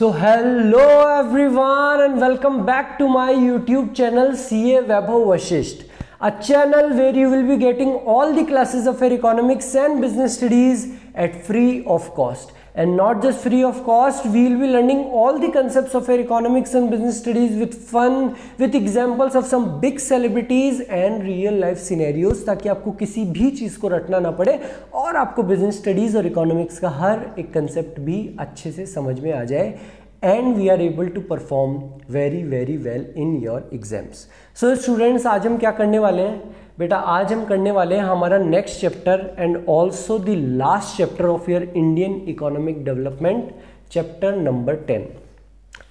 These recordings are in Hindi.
So hello everyone and welcome back to my YouTube channel CA Vaibhav Vashisht, a channel where you will be getting all the classes of your economics and business studies at free of cost. And not just free of cost, we will be learning all the concepts of your economics and business studies with fun, with examples of some big celebrities and real life scenarios, ताकि आपको किसी भी चीज़ को रटना ना पड़े और आपको बिजनेस स्टडीज़ और इकोनॉमिक्स का हर एक कंसेप्ट भी अच्छे से समझ में आ जाए and we are able to perform very well in your exams. So students, आज हम क्या करने वाले हैं बेटा? आज हम करने वाले हैं हमारा next chapter and also the last chapter of your Indian economic development, chapter number 10.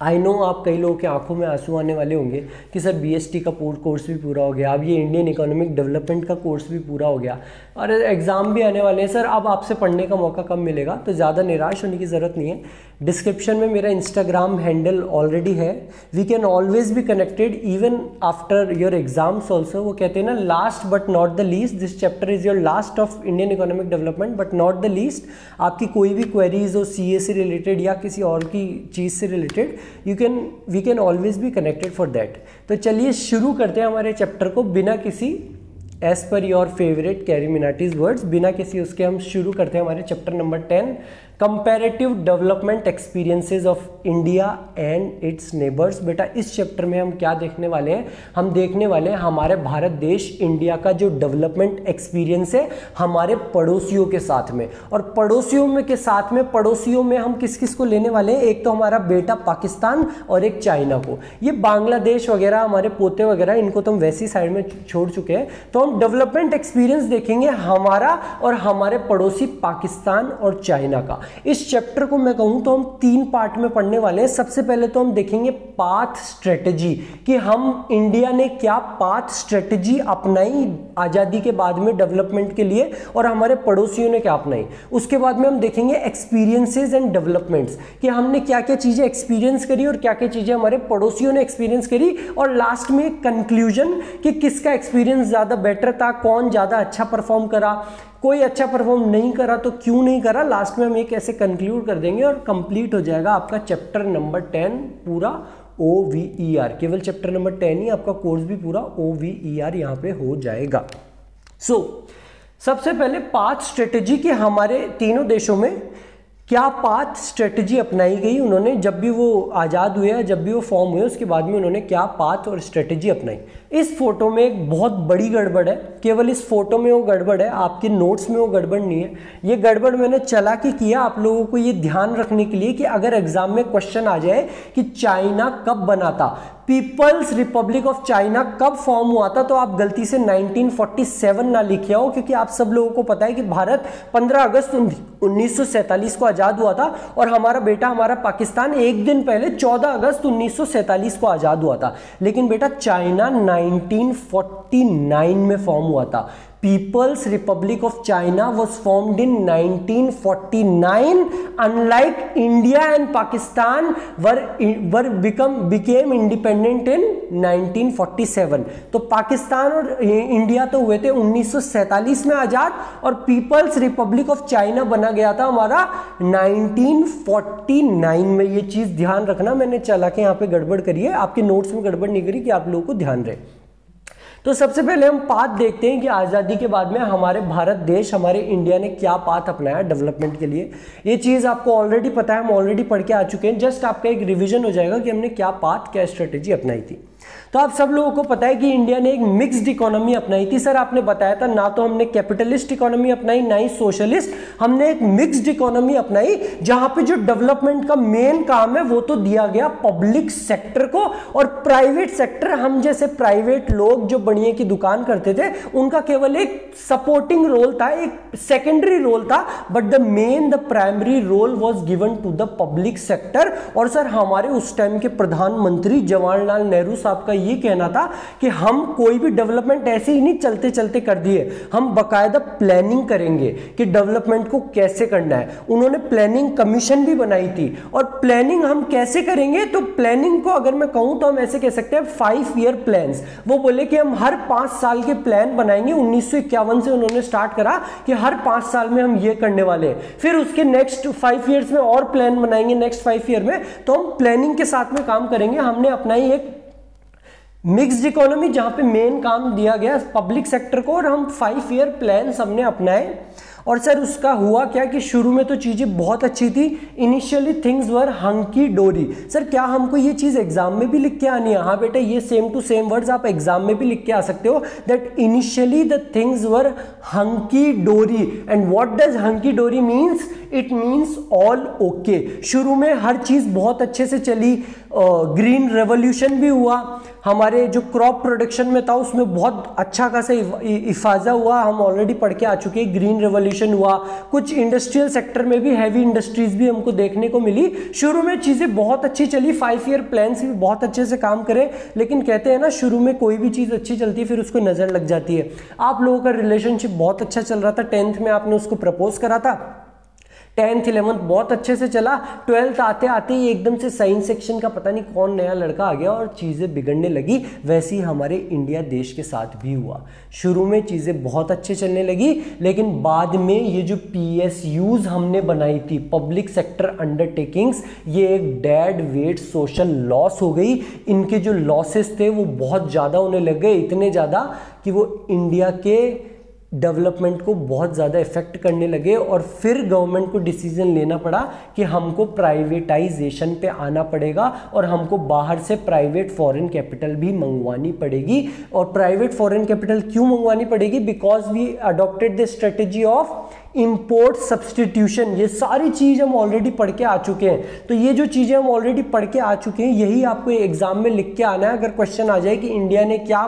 I know आप कई लोगों के आंखों में आंसू आने वाले होंगे कि सर बीएसटी का कोर्स भी पूरा हो गया, अब ये इंडियन इकोनॉमिक डेवलपमेंट का कोर्स भी पूरा हो गया और एग्ज़ाम भी आने वाले हैं सर, अब आपसे पढ़ने का मौका कब मिलेगा? तो ज़्यादा निराश होने की ज़रूरत नहीं है. डिस्क्रिप्शन में मेरा इंस्टाग्राम हैंडल ऑलरेडी है. We can always be connected even after your exams also. वो कहते हैं ना, last but not the least, this chapter is your last of Indian economic development but not the least. आपकी कोई भी क्वेरीज हो सीए से रिलेटेड या किसी और की चीज़ से related, we can always be connected for that. तो चलिए शुरू करते हैं हमारे चैप्टर को बिना किसी, as per your favourite Carry Minati's words, बिना किसी उसके हम शुरू करते हैं हमारे chapter number 10, comparative development experiences of India and its neighbours. बेटा इस चैप्टर में हम क्या देखने वाले हैं? हम देखने वाले हैं हमारे भारत देश इंडिया का जो डेवलपमेंट एक्सपीरियंस है हमारे पड़ोसियों के साथ में. और पड़ोसियों में के साथ में, पड़ोसियों में हम किस किस को लेने वाले हैं? एक तो हमारा बेटा पाकिस्तान और एक चाइना को. ये बांग्लादेश वगैरह हमारे पोते वगैरह, इनको तो हम वैसी साइड में छोड़ चुके हैं. तो हम डेवलपमेंट एक्सपीरियंस देखेंगे हमारा और हमारे पड़ोसी पाकिस्तान और चाइना का. इस चैप्टर को मैं कहूं तो हम 3 पार्ट में पढ़ने वाले हैं. सबसे पहले तो हम देखेंगे पाथ स्ट्रेटजी, कि हम इंडिया ने क्या पाथ स्ट्रेटजी अपनाई आजादी के बाद में डेवलपमेंट के लिए और हमारे पड़ोसियों ने क्या अपनाई. उसके बाद में हम देखेंगे एक्सपीरियंसेस एंड डेवलपमेंट्स, कि हमने क्या क्या चीजें एक्सपीरियंस करी और क्या क्या चीजें हमारे पड़ोसियों ने एक्सपीरियंस करी. और लास्ट में कंक्लूजन कि किसका एक्सपीरियंस ज्यादा बेटर था, कौन ज्यादा अच्छा परफॉर्म करा, कोई अच्छा परफॉर्म नहीं करा तो क्यों नहीं करा. लास्ट में हम एक ऐसे कंक्लूड कर देंगे और कंप्लीट हो जाएगा आपका चैप्टर नंबर 10 पूरा OVER. केवल चैप्टर नंबर 10 ही, आपका कोर्स भी पूरा OVER यहाँ पे हो जाएगा. सबसे पहले पाथ स्ट्रेटेजी, कि हमारे तीनों देशों में क्या पाथ स्ट्रेटजी अपनाई गई. उन्होंने जब भी वो आज़ाद हुए या जब भी वो फॉर्म हुए उसके बाद में उन्होंने क्या पाथ और स्ट्रेटजी अपनाई. इस फोटो में एक बहुत बड़ी गड़बड़ है. केवल इस फोटो में वो गड़बड़ है, आपके नोट्स में वो गड़बड़ नहीं है. ये गड़बड़ मैंने चालाकी किया आप लोगों को ये ध्यान रखने के लिए कि अगर एग्जाम में क्वेश्चन आ जाए कि चाइना कब बना था, पीपल्स रिपब्लिक ऑफ चाइना कब फॉर्म हुआ था, तो आप गलती से 1947 ना लिखे हो, क्योंकि आप सब लोगों को पता है कि भारत 15 अगस्त 1947 को आजाद हुआ था और हमारा बेटा, हमारा पाकिस्तान एक दिन पहले 14 अगस्त 1947 को आजाद हुआ था. लेकिन बेटा चाइना 1949 में फॉर्म हुआ था. People's Republic of China was formed in 1949. Unlike India and Pakistan became independent in 1947. तो पाकिस्तान और इंडिया तो हुए थे 1947 में आजाद और पीपल्स रिपब्लिक ऑफ चाइना बना गया था हमारा 1949 में. ये चीज ध्यान रखना, मैंने चला के यहाँ पे गड़बड़ करी है, आपके नोट्स में गड़बड़ नहीं करी, कि आप लोगों को ध्यान रहे. तो सबसे पहले हम पाथ देखते हैं कि आज़ादी के बाद में हमारे भारत देश, हमारे इंडिया ने क्या पाथ अपनाया डेवलपमेंट के लिए. ये चीज़ आपको ऑलरेडी पता है, हम ऑलरेडी पढ़ के आ चुके हैं. जस्ट आपका एक रिवीजन हो जाएगा कि हमने क्या पाथ, क्या स्ट्रेटेजी अपनाई थी. तो आप सब लोगों को पता है कि इंडिया ने एक मिक्स्ड इकोनॉमी अपनाई थी. सर आपने बताया था, ना तो हमने कैपिटलिस्ट इकोनॉमी अपनाई ना ही सोशलिस्ट, हमने एक मिक्स्ड इकोनॉमी अपनाई जहां पे जो डेवलपमेंट का मेन काम है वो तो दिया गया पब्लिक सेक्टर को, और प्राइवेट सेक्टर, हम जैसे प्राइवेट लोग जो बनिए की दुकान करते थे, उनका केवल एक सपोर्टिंग रोल था, एक सेकेंडरी रोल था. But the primary role was given to the public sector. और सर हमारे उस टाइम के प्रधानमंत्री जवाहरलाल नेहरू साहब का ये कहना था कि हम कोई भी डेवलपमेंट ऐसे ही नहीं चलते चलते कर दिए, हम बकायदा प्लानिंग करेंगे कि डेवलपमेंट को कैसे करना है। उन्होंने प्लानिंग कमीशन भी बनाई थी। और प्लानिंग हम कैसे करेंगे, तो प्लानिंग को अगर मैं कहूं तो हम ऐसे कह सकते हैं 5 ईयर प्लान्स। वो बोले कि हम हर 5 साल के प्लान बनाएंगे। 1951 से उन्होंने स्टार्ट करा कि हर 5 साल में हम ये करने वाले हैं, फिर उसके नेक्स्ट 5 ईयर्स में और प्लान बनाएंगे, नेक्स्ट 5 ईयर में। तो हम प्लानिंग के साथ में काम करेंगे। हमने अपनाई एक मिक्स्ड इकोनॉमी जहां पे मेन काम दिया गया पब्लिक सेक्टर को, और हम 5 ईयर प्लान हमने अपनाए। और सर उसका हुआ क्या कि शुरू में तो चीज़ें बहुत अच्छी थी। इनिशियली थिंग्स वर हंकी डोरी। सर क्या हमको ये चीज़ एग्जाम में भी लिख के आनी है? हाँ बेटा, ये सेम टू सेम वर्ड्स आप एग्जाम में भी लिख के आ सकते हो, that initially the things were hunky dory. And what does hunky dory means? It means all okay. शुरू में हर चीज़ बहुत अच्छे से चली। ग्रीन रेवोल्यूशन भी हुआ, हमारे जो क्रॉप प्रोडक्शन में था उसमें बहुत अच्छा खासा इफाजा हुआ। हम ऑलरेडी पढ़ के आ चुके हैं, ग्रीन रेवोल्यूशन हुआ। कुछ इंडस्ट्रियल सेक्टर में भी हैवी इंडस्ट्रीज भी हमको देखने को मिली। शुरू में चीज़ें बहुत अच्छी चली, 5 ईयर प्लान्स भी बहुत अच्छे से काम करें। लेकिन कहते हैं ना, शुरू में कोई भी चीज़ अच्छी चलती है फिर उसको नज़र लग जाती है। आप लोगों का रिलेशनशिप बहुत अच्छा चल रहा था, 10th में आपने उसको प्रपोज करा था, 10th 11th बहुत अच्छे से चला। 12th आते आते ही एकदम से साइंस सेक्शन का पता नहीं कौन नया लड़का आ गया और चीज़ें बिगड़ने लगी। वैसे ही हमारे इंडिया देश के साथ भी हुआ। शुरू में चीज़ें बहुत अच्छे चलने लगी, लेकिन बाद में ये जो PSUs हमने बनाई थी, पब्लिक सेक्टर अंडरटेकिंग्स, ये एक डेड वेट सोशल लॉस हो गई। इनके जो लॉसेस थे वो बहुत ज़्यादा होने लग गए, इतने ज़्यादा कि वो इंडिया के डेवलपमेंट को बहुत ज़्यादा इफेक्ट करने लगे। और फिर गवर्नमेंट को डिसीजन लेना पड़ा कि हमको प्राइवेटाइजेशन पे आना पड़ेगा और हमको बाहर से प्राइवेट फॉरेन कैपिटल भी मंगवानी पड़ेगी। और प्राइवेट फॉरेन कैपिटल क्यों मंगवानी पड़ेगी? Because we adopted the strategy of import substitution. ये सारी चीज़ हम ऑलरेडी पढ़ के आ चुके हैं। तो ये जो चीज़ें हम ऑलरेडी पढ़ के आ चुके हैं, यही आपको एग्जाम में लिख के आना है। अगर क्वेश्चन आ जाए कि इंडिया ने क्या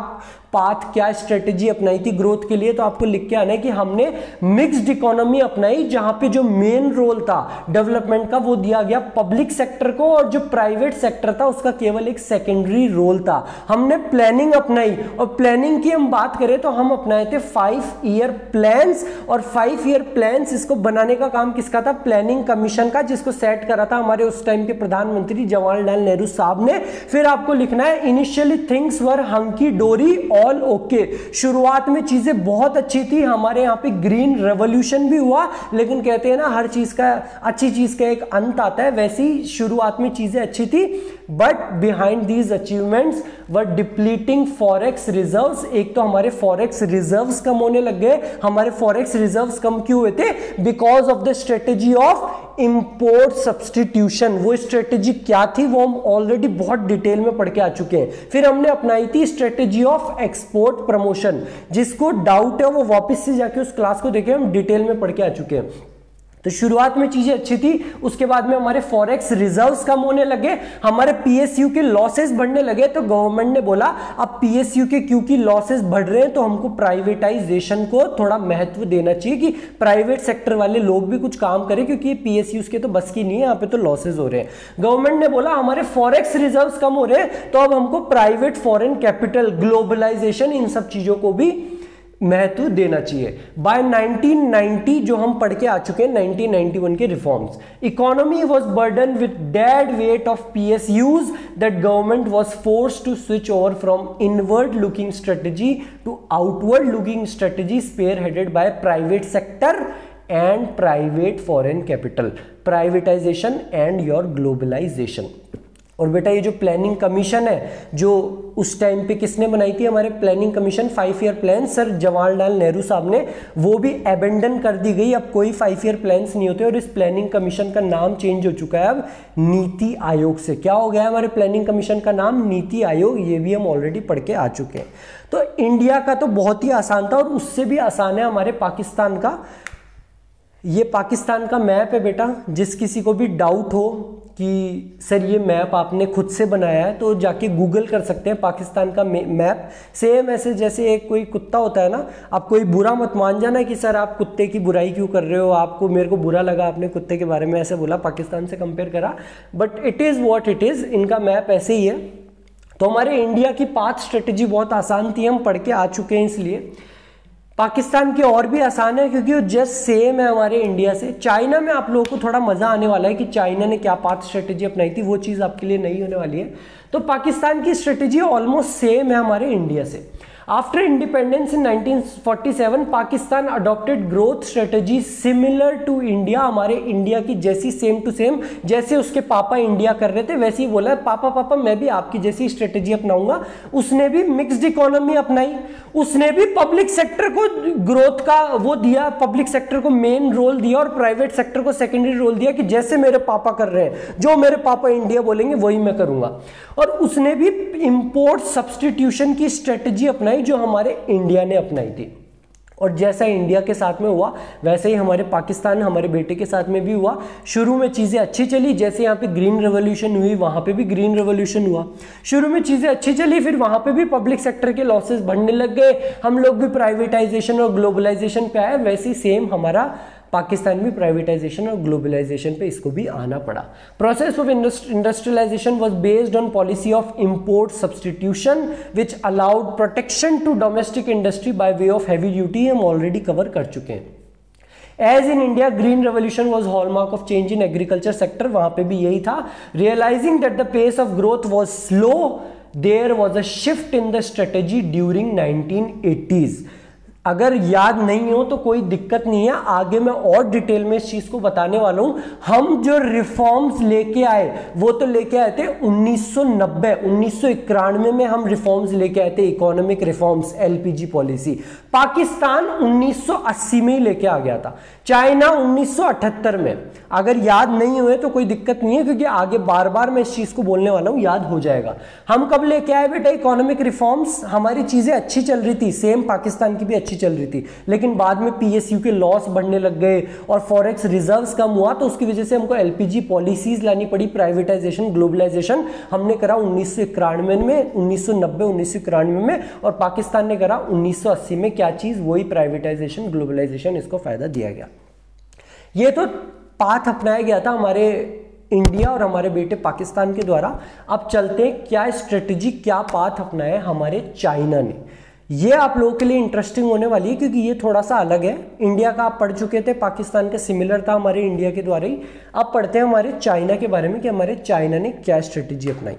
पाथ, क्या स्ट्रेटेजी अपनाई थी ग्रोथ के लिए, तो आपको लिख के आना है कि हमने मिक्स्ड इकोनॉमी अपनाई, जहां पे जो मेन रोल था डेवलपमेंट का वो दिया गया पब्लिक सेक्टर को, और जो प्राइवेट सेक्टर था उसका केवल एक सेकेंडरी रोल था। हमने प्लानिंग अपनाई, और प्लानिंग की हम बात करें तो हम अपनाए थे 5 ईयर प्लान्स। और 5 ईयर प्लान्स, इसको बनाने का काम किसका था? प्लानिंग कमीशन का, जिसको सेट करा था हमारे उस टाइम के प्रधानमंत्री जवाहरलाल नेहरू साहब ने। फिर आपको लिखना है इनिशियली थिंग्स वर हंकी डोरी, ऑल ओके। शुरुआत में चीजें बहुत अच्छी थी, हमारे यहाँ पे ग्रीन रेवोल्यूशन भी हुआ। लेकिन कहते हैं ना, हर चीज का, अच्छी चीज का एक अंत आता है। वैसे ही शुरुआत में चीजें अच्छी थी, but behind these achievements were depleting forex reserves. एक तो हमारे फॉरेक्स रिजर्व्स कम होने लग गए। हमारे फॉरेक्स रिजर्व्स कम क्यों हुए थे? Because of the strategy of import substitution. वो स्ट्रेटेजी क्या थी वो हम ऑलरेडी बहुत डिटेल में पढ़ के आ चुके हैं। फिर हमने अपनाई थी स्ट्रेटेजी ऑफ एक्सपोर्ट प्रमोशन। जिसको डाउट है वो वापस से जाके उस क्लास को देखें, हम डिटेल में पढ़ के आ चुके हैं। तो शुरुआत में चीजें अच्छी थी, उसके बाद में हमारे फॉरेक्स रिजर्व्स कम होने लगे, हमारे PSU के लॉसेस बढ़ने लगे। तो गवर्नमेंट ने बोला अब PSU के क्योंकि लॉसेस बढ़ रहे हैं तो हमको प्राइवेटाइजेशन को थोड़ा महत्व देना चाहिए कि प्राइवेट सेक्टर वाले लोग भी कुछ काम करें, क्योंकि ये PSUs के तो बस की नहीं है, यहाँ पे तो लॉसेस हो रहे हैं। गवर्नमेंट ने बोला हमारे फॉरेक्स रिजर्व्स कम हो रहे हैं, तो अब हमको प्राइवेट फॉरेन कैपिटल, ग्लोबलाइजेशन, इन सब चीजों को भी महत्व देना चाहिए। बाय 1990 जो हम पढ़ के आ चुके हैं, 1991 के reforms, economy was burden with dead weight of PSUs that government was forced to switch over from inward looking strategy to outward looking strategy spearheaded by private sector and private foreign capital, privatisation and your globalisation. और बेटा ये जो प्लानिंग कमीशन है, जो उस टाइम पे किसने बनाई थी? हमारे planning commission, 5 year plan, sir Jawaharlal Nehru साहब ने, वो भी एबेंडन कर दी गई। अब कोई 5 ईयर प्लान्स नहीं होते, और इस प्लानिंग कमीशन का नाम चेंज हो चुका है अब नीति आयोग से। क्या हो गया है हमारे प्लानिंग कमीशन का नाम? नीति आयोग। ये भी हम ऑलरेडी पढ़ के आ चुके हैं। तो इंडिया का तो बहुत ही आसान था, और उससे भी आसान है हमारे पाकिस्तान का। ये पाकिस्तान का मैप है बेटा। जिस किसी को भी डाउट हो कि सर ये मैप आपने खुद से बनाया है, तो जाके गूगल कर सकते हैं पाकिस्तान का मैप। सेम ऐसे जैसे एक कोई कुत्ता होता है ना, आप कोई बुरा मत मान जाना कि सर आप कुत्ते की बुराई क्यों कर रहे हो, आपको, मेरे को बुरा लगा आपने कुत्ते के बारे में ऐसे बोला, पाकिस्तान से कंपेयर करा, but it is what it is. इनका मैप ऐसे ही है। तो हमारे इंडिया की पाथ स्ट्रेटेजी बहुत आसान थी, हम पढ़ के आ चुके हैं। इसलिए पाकिस्तान की और भी आसान है क्योंकि वो जस्ट सेम है हमारे इंडिया से। चाइना में आप लोगों को थोड़ा मजा आने वाला है कि चाइना ने क्या पाथ स्ट्रेटेजी अपनाई थी, वो चीज़ आपके लिए नहीं होने वाली है। तो पाकिस्तान की स्ट्रेटेजी ऑलमोस्ट सेम है हमारे इंडिया से। After independence in 1947, Pakistan adopted growth strategy similar to India, हमारे इंडिया की जैसी सेम टू सेम, जैसे उसके पापा इंडिया कर रहे थे वैसे ही बोला पापा मैं भी आपकी जैसी स्ट्रेटेजी अपनाऊंगा। उसने भी मिक्स्ड इकोनॉमी अपनाई, उसने भी पब्लिक सेक्टर को ग्रोथ का वो दिया, पब्लिक सेक्टर को मेन रोल दिया और प्राइवेट सेक्टर को सेकेंडरी रोल दिया कि जैसे मेरे पापा कर रहे हैं, जो मेरे पापा इंडिया बोलेंगे वही मैं करूंगा। और उसने भी इंपोर्ट सब्स्टिट्यूशन की स्ट्रेटेजी अपनाई जो हमारे इंडिया ने अपनाई थी। और जैसा इंडिया के साथ में हुआ वैसे ही हमारे पाकिस्तान हमारे बेटे के साथ में भी हुआ। शुरू में चीज़ें अच्छी चली, जैसे यहाँ पे ग्रीन रेवोल्यूशन हुई वहाँ पे भी ग्रीन रेवोल्यूशन हुआ। शुरू में चीज़ें अच्छी चली, फिर वहाँ पे भी पब्लिक सेक्टर के लॉसेस बढ़ने लग गए, हम लोग भी प्राइवेटाइजेशन और ग्लोबलाइजेशन पे आए। वैसे ही सेम हमारा पाकिस्तान भी प्राइवेटाइजेशन और ग्लोबलाइजेशन पे इसको भी आना पड़ा। Process of industrialisation was based on policy of import substitution which allowed protection to domestic industry by way of heavy duty, हम ऑलरेडी कवर कर चुके हैं। As in India green revolution was hallmark of change in agriculture sector, वहां पे भी यही था। Realising that the pace of growth was slow, there was a shift in the strategy during 1980s। अगर याद नहीं हो तो कोई दिक्कत नहीं है, आगे मैं और डिटेल में इस चीज को बताने वाला हूं। हम जो रिफॉर्म्स लेके आए वो तो लेके आए थे 1991 में हम रिफॉर्म्स लेके आए थे, economic reforms, LPG policy. Pakistan 1980 में ही लेके आ गया था, चाइना 1978 में। अगर याद नहीं हुए तो कोई दिक्कत नहीं है क्योंकि आगे बार बार मैं इस चीज को बोलने वाला हूं, याद हो जाएगा। हम कब लेके आए बेटा इकोनॉमिक रिफॉर्म्स, हमारी चीजें अच्छी चल रही थी, सेम पाकिस्तान की भी अच्छी चल रही थी, लेकिन बाद में पीएसयू के लॉस बढ़ने लग गए और फॉरेक्स रिजर्व्स कम हुआ, तो उसकी वजह से हमको एलपीजी पॉलिसीज लानी पड़ी। प्राइवेटाइजेशन ग्लोबलाइजेशन हमने करा 1991 में, 1990-1991 में, और पाकिस्तान ने करा 1980 में। क्या चीज? वही प्राइवेटाइजेशन ग्लोबलाइजेशन, इसको फायदा दिया गया। ये तो पाथ अपनाया गया था हमारे इंडिया और हमारे बेटे पाकिस्तान के द्वारा। अब चलते हैं क्या स्ट्रेटेजी, क्या पाथ अपनाया हमारे चाइना ने। ये आप लोगों के लिए इंटरेस्टिंग होने वाली है क्योंकि ये थोड़ा सा अलग है। इंडिया का आप पढ़ चुके थे, पाकिस्तान का सिमिलर था हमारे इंडिया के द्वारा ही। अब पढ़ते हैं हमारे चाइना के बारे में कि हमारे चाइना ने क्या स्ट्रेटेजी अपनाई।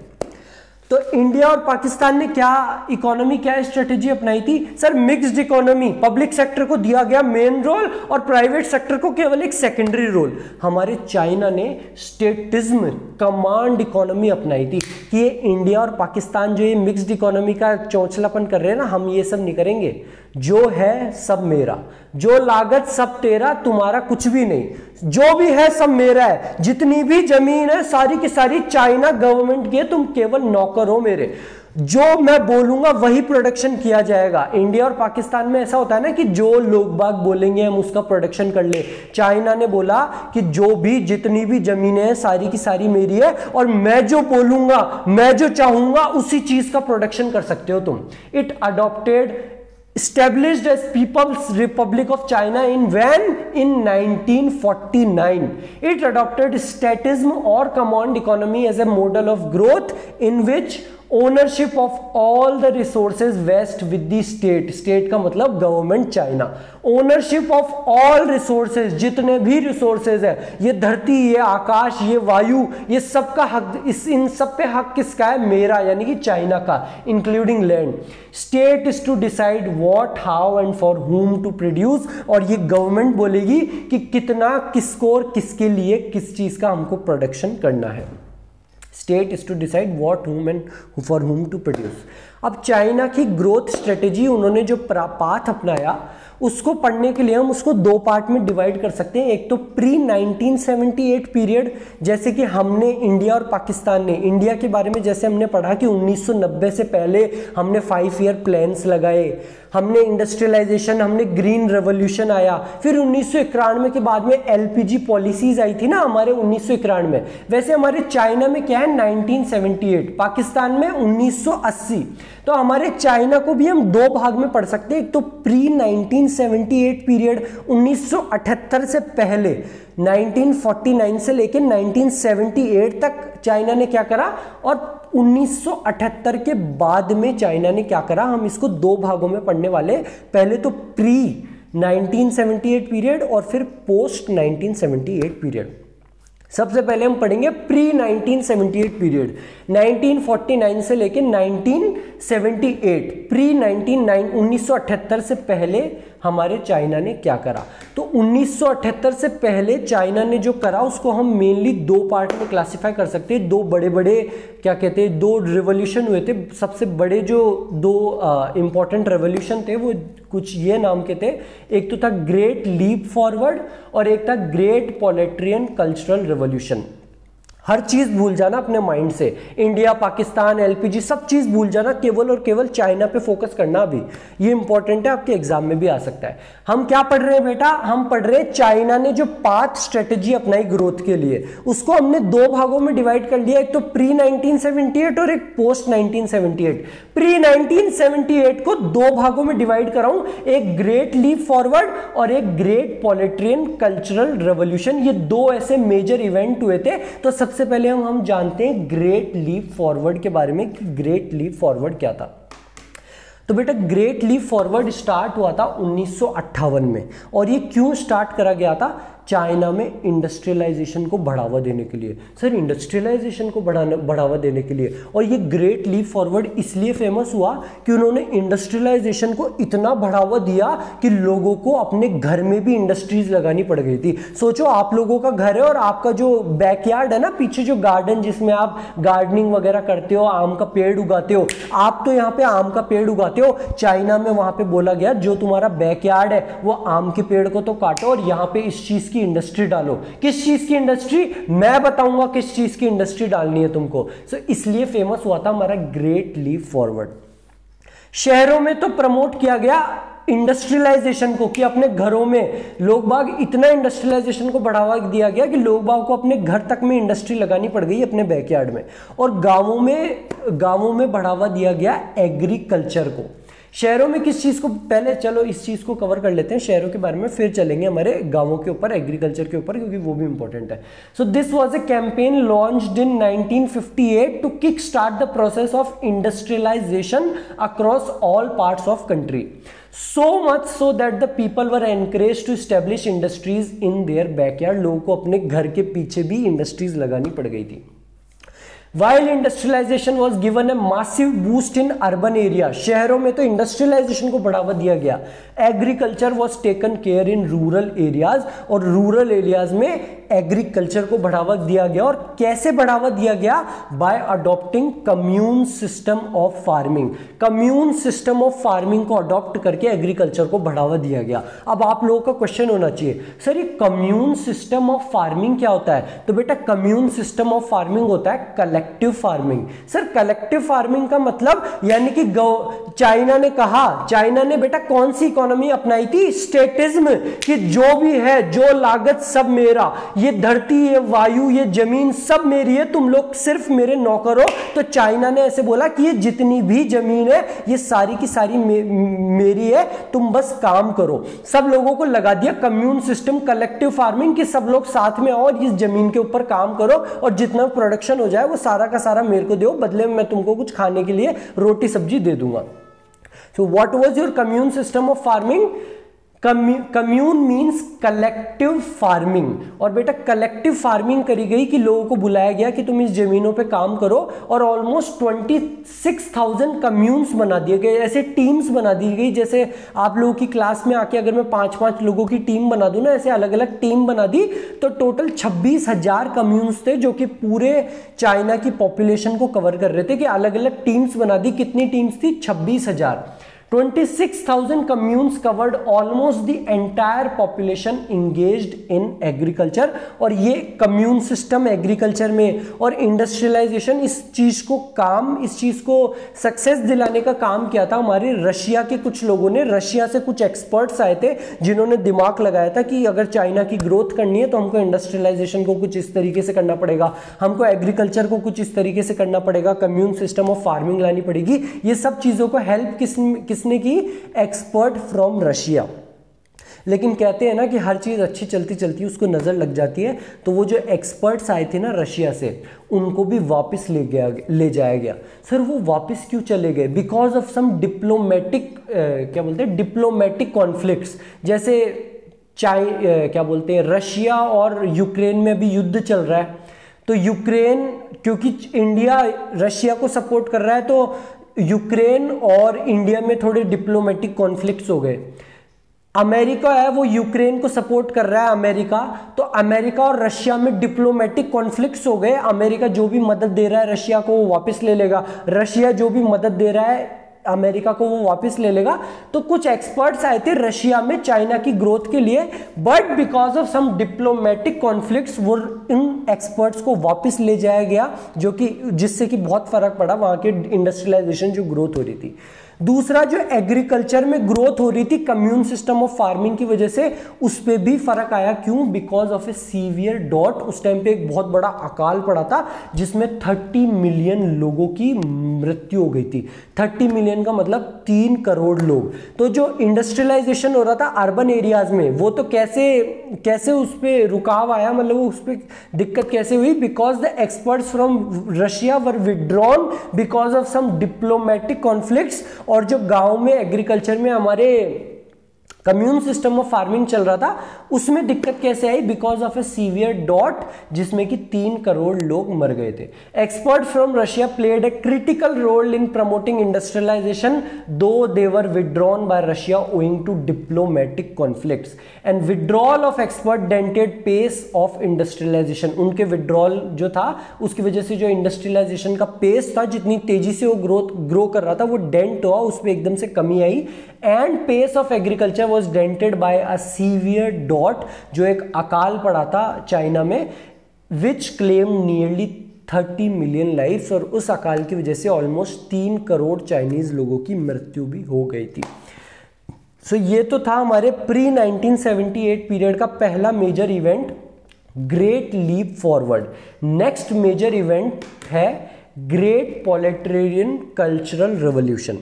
तो इंडिया और पाकिस्तान ने क्या इकोनॉमी, क्या स्ट्रेटेजी अपनाई थी? Sir mixed economy, public sector को दिया गया मेन रोल और प्राइवेट सेक्टर को केवल एक सेकेंडरी रोल। हमारे चाइना ने स्टेटिज्म, कमांड इकोनॉमी अपनाई थी कि ये इंडिया और पाकिस्तान जो ये मिक्स्ड इकोनॉमी का चौंचलापन कर रहे हैं ना, हम ये सब नहीं करेंगे। जो है सब मेरा, जो लागत सब तेरा, तुम्हारा कुछ भी नहीं, जो भी है सब मेरा है, जितनी भी जमीन है सारी की सारी चाइना गवर्नमेंट की है, तुम केवल नौकर हो मेरे। जो मैं बोलूंगा वही प्रोडक्शन किया जाएगा। इंडिया और पाकिस्तान में ऐसा होता है ना कि जो लोग बाग बोलेंगे हम उसका प्रोडक्शन कर ले। चाइना ने बोला कि जो भी जितनी भी जमीनें हैं सारी की सारी मेरी है और मैं जो बोलूंगा, मैं जो चाहूंगा उसी चीज का प्रोडक्शन कर सकते हो तुम। It adopted established as People's Republic of China in 1949. It adopted statism or command economy as a model of growth in which ownership of all the resources vests with the state. State का मतलब government China. Ownership of all resources, जितने भी रिसोर्सेज है, ये धरती, ये आकाश, ये वायु, ये सब का हक, इन सब पे हक किसका है? मेरा, यानी कि चाइना का, including land. State is to decide what, how and for whom to produce, और ये गवर्नमेंट बोलेगी कि कितना, किसको और किसके लिए, किस चीज का हमको प्रोडक्शन करना है। State is to decide what, whom and for whom to produce. अब चाइना की ग्रोथ स्ट्रेटेजी, उन्होंने जो पाथ अपनाया उसको पढ़ने के लिए हम उसको दो पार्ट में डिवाइड कर सकते हैं। एक तो प्री 1978 पीरियड, जैसे कि हमने इंडिया और पाकिस्तान ने, इंडिया के बारे में जैसे हमने पढ़ा कि 1990 से पहले हमने 5 ईयर प्लान्स लगाए, हमने इंडस्ट्रियलाइजेशन, हमने ग्रीन रेवोल्यूशन आया, फिर 1991 के बाद में एलपीजी पॉलिसीज आई थी ना हमारे 1991 में। वैसे हमारे चाइना में क्या है 1978, पाकिस्तान में 1980। तो हमारे चाइना को भी हम दो भाग में पढ़ सकते हैं, एक तो प्री 1978 पीरियड 1978 से पहले 1949 से लेकर 1978 तक चाइना ने क्या करा, और 1978 के बाद में चाइना ने क्या करा, हम इसको दो भागों में पढ़ने वाले। पहले तो प्री 1978 पीरियड और फिर पोस्ट 1978 पीरियड। सबसे पहले हम पढ़ेंगे प्री 1978 पीरियड, 1949 से लेके 1978, प्री 1978 से पहले हमारे चाइना ने क्या करा। तो 1978 से पहले चाइना ने जो करा उसको हम मेनली दो पार्ट में क्लासिफाई कर सकते हैं। दो बड़े बड़े क्या कहते हैं, दो रिवॉल्यूशन हुए थे। सबसे बड़े जो दो इंपॉर्टेंट रेवोल्यूशन थे वो कुछ ये नाम के थे, एक तो था ग्रेट लीप फॉरवर्ड और एक था ग्रेट प्रोलेटेरियन कल्चरल रेवोल्यूशन। हर चीज भूल जाना अपने माइंड से, इंडिया, पाकिस्तान, एलपीजी, सब चीज भूल जाना, केवल और केवल चाइना पे फोकस करना। भी ये इंपॉर्टेंट है, आपके एग्जाम में भी आ सकता है। हम क्या पढ़ रहे हैं बेटा, हम पढ़ रहे हैं चाइना ने जो पाथ स्ट्रेटेजी अपनाई ग्रोथ के लिए, उसको हमने दो भागों में डिवाइड कर लिया, एक तो प्री 1978 और एक पोस्ट 1978। प्री 1978 को दो भागों में डिवाइड कराऊं, एक ग्रेट लीप फॉरवर्ड और एक ग्रेट प्रोलेटेरियन कल्चरल रेवोल्यूशन। ये दो ऐसे मेजर इवेंट हुए थे। तो सबसे पहले हम जानते हैं ग्रेट लीप फॉरवर्ड के बारे में कि ग्रेट लीप फॉरवर्ड क्या था। तो बेटा ग्रेट लीप फॉरवर्ड स्टार्ट हुआ था 1958 में, और ये क्यों स्टार्ट करा गया था, चाइना में इंडस्ट्रियलाइजेशन को बढ़ावा देने के लिए। सर इंडस्ट्रियलाइजेशन को बढ़ावा देने के लिए, और ये ग्रेट लीप फॉरवर्ड इसलिए फेमस हुआ कि उन्होंने इंडस्ट्रियलाइजेशन को इतना बढ़ावा दिया कि लोगों को अपने घर में भी इंडस्ट्रीज लगानी पड़ गई थी। सोचो आप लोगों का घर है और आपका जो बैकयार्ड है ना, पीछे जो गार्डन जिसमें आप गार्डनिंग वगैरह करते हो, आम का पेड़ उगाते हो, आप तो यहाँ पे आम का पेड़ उगाते हो, चाइना में वहां पे बोला गया जो तुम्हारा बैकयार्ड है वो आम के पेड़ को तो काटो और यहाँ पे इस चीज की इंडस्ट्री डालो। किस चीज की इंडस्ट्री, मैं बताऊंगा किस चीज की इंडस्ट्री डालनी है तुमको। सो इसलिए फेमस हुआ था हमारा ग्रेट लीप फॉरवर्ड। शहरों में तो प्रमोट किया गया इंडस्ट्रियलाइजेशन को, कि अपने घरों में लोग बाग, इतना इंडस्ट्रियलाइजेशन को बढ़ावा दिया गया कि लोग बाग को अपने घर तक में इंडस्ट्री लगानी पड़ गई अपने बैकयार्ड में। और गांवों में बढ़ावा दिया गया एग्रीकल्चर को। शहरों में किस चीज को, पहले चलो इस चीज को कवर कर लेते हैं शहरों के बारे में, फिर चलेंगे हमारे गांवों के ऊपर, एग्रीकल्चर के ऊपर, क्योंकि वो भी इंपॉर्टेंट है। So this was a campaign launched in 1958 to kick start the process of industrialisation across all parts of country, so much so that the people were encouraged to establish industries in their backyard। लोगों को अपने घर के पीछे भी इंडस्ट्रीज लगानी पड़ गई थी। While industrialization was given a massive boost in urban area, शहरों में तो इंडस्ट्रियलाइजेशन को बढ़ावा दिया गया। Agriculture was taken care in rural areas, और रूरल एरियाज में एग्रीकल्चर को बढ़ावा दिया गया। और कैसे बढ़ावा दिया गया, bye adopting commune system of farming. Commune system of farming को अडॉप्ट करके एग्रीकल्चर को बढ़ावा दिया गया। अब आप लोगों का क्वेश्चन होना चाहिए, सर ये कम्यून सिस्टम ऑफ फार्मिंग क्या होता है। तो बेटा कम्यून सिस्टम ऑफ फार्मिंग होता है collective farming. Sir collective farming का मतलब, यानी कि चाइना ने कहा, चाइना ने बेटा कौन सी इकोनॉमी अपनाई थी, स्टेटिज्म, कि जो भी है, जो लागत सब मेरा, ये धरती, ये वायु, ये जमीन सब मेरी है, तुम लोग सिर्फ मेरे नौकर हो। तो चाइना ने ऐसे बोला कि ये जितनी भी जमीन है ये सारी की सारी मेरी है, तुम बस काम करो। सब लोगों को लगा दिया कम्यून सिस्टम, कलेक्टिव फार्मिंग, कि सब लोग साथ में आओ और इस जमीन के ऊपर काम करो, और जितना प्रोडक्शन हो जाए वो सारा का सारा मेरे को दो, बदले में मैं तुमको कुछ खाने के लिए रोटी सब्जी दे दूंगा। So what was your commune system of farming? Commune means collective farming. और बेटा कलेक्टिव फार्मिंग करी गई कि लोगों को बुलाया गया कि तुम इस जमीनों पे काम करो, और ऑलमोस्ट 26,000 कम्यून्स बना दिए गए, ऐसे टीम्स बना दी गई। जैसे आप लोगों की क्लास में आके अगर मैं 5-5 लोगों की टीम बना दूं ना, ऐसे अलग अलग टीम बना दी, तो टोटल 26,000 कम्यून्स थे जो कि पूरे चाइना की पॉपुलेशन को कवर कर रहे थे, कि अलग अलग टीम्स बना दी। कितनी टीम्स थी, 26,000। 26,000 communes covered almost the entire population engaged in agriculture. और ये कम्यून सिस्टम एग्रीकल्चर में और इंडस्ट्रियलाइजेशन, इस चीज को सक्सेस दिलाने का काम किया था हमारे रशिया के कुछ लोगों ने। रशिया से कुछ एक्सपर्ट्स आए थे जिन्होंने दिमाग लगाया था कि अगर चाइना की ग्रोथ करनी है तो हमको इंडस्ट्रियलाइजेशन को कुछ इस तरीके से करना पड़ेगा, हमको एग्रीकल्चर को कुछ इस तरीके से करना पड़ेगा, कम्यून सिस्टम ऑफ फार्मिंग लानी पड़ेगी। ये सब चीजों को हेल्प किसने की? Expert from Russia. लेकिन कहते हैं ना कि हर चीज अच्छी चलती चलती उसको नजर लग जाती है, तो वो जो एक्सपर्ट्स आए थे ना रशिया से, उनको भी वापस ले जाया गया। सर वो वापस क्यों चले गए? Because of some diplomatic diplomatic conflicts. जैसे रशिया और यूक्रेन में भी युद्ध चल रहा है, तो यूक्रेन, क्योंकि इंडिया रशिया को सपोर्ट कर रहा है, तो यूक्रेन और इंडिया में थोड़े डिप्लोमेटिक कॉन्फ्लिक्ट्स हो गए। अमेरिका है वो यूक्रेन को सपोर्ट कर रहा है, अमेरिका, तो अमेरिका और रशिया में डिप्लोमेटिक कॉन्फ्लिक्ट्स हो गए। अमेरिका जो भी मदद दे रहा है रशिया को वो वापस ले लेगा, रशिया जो भी मदद दे रहा है अमेरिका को वो वापस ले लेगा। तो कुछ एक्सपर्ट्स आए थे रशिया में चाइना की ग्रोथ के लिए, but because of some diplomatic conflicts वो इन एक्सपर्ट्स को वापस ले जाया गया, जो कि जिससे कि बहुत फर्क पड़ा वहां के इंडस्ट्रियलाइजेशन जो ग्रोथ हो रही थी। दूसरा, जो एग्रीकल्चर में ग्रोथ हो रही थी कम्यून सिस्टम ऑफ फार्मिंग की वजह से, उस पे भी फर्क आया। क्यों? Because of a severe dot. उस टाइम पे एक बहुत बड़ा अकाल पड़ा था जिसमें 30 मिलियन लोगों की मृत्यु हो गई थी। 30 मिलियन का मतलब 3 करोड़ लोग। तो जो इंडस्ट्रियलाइजेशन हो रहा था अर्बन एरियाज में, वो तो कैसे उस पर रुकाव आया, मतलब उस पर दिक्कत कैसे हुई? Because the experts from Russia were withdrawn because of some diplomatic conflicts. और जो गांव में एग्रीकल्चर में हमारे कम्यून सिस्टम ऑफ फार्मिंग चल रहा था, उसमें दिक्कत कैसे आई? बिकॉज ऑफ ए सीवियर डॉट, जिसमें कि 3 करोड़ लोग मर गए थे। Expert from Russia played a critical role in promoting industrialisation, though they were withdrawn by Russia owing to diplomatic conflicts. And withdrawal of expert dented pace of industrialisation. उनके विड्रॉल जो था उसकी वजह से जो इंडस्ट्रियलाइजेशन का पेस था, जितनी तेजी से वो ग्रो कर रहा था, वो डेंट हुआ, उस पर एकदम से कमी आई। And pace of agriculture was dented by a severe dot, जो एक अकाल पड़ा था चाइना में, which claimed nearly 30 million lifes. और उस अकाल की वजह से ऑलमोस्ट 3 करोड़ चाइनीज लोगों की मृत्यु भी हो गई थी। सो ये तो था हमारे प्री 1978 पीरियड का पहला major event, great leap forward. Next major event है ग्रेट प्रोलेटेरियन कल्चरल रिवॉल्यूशन।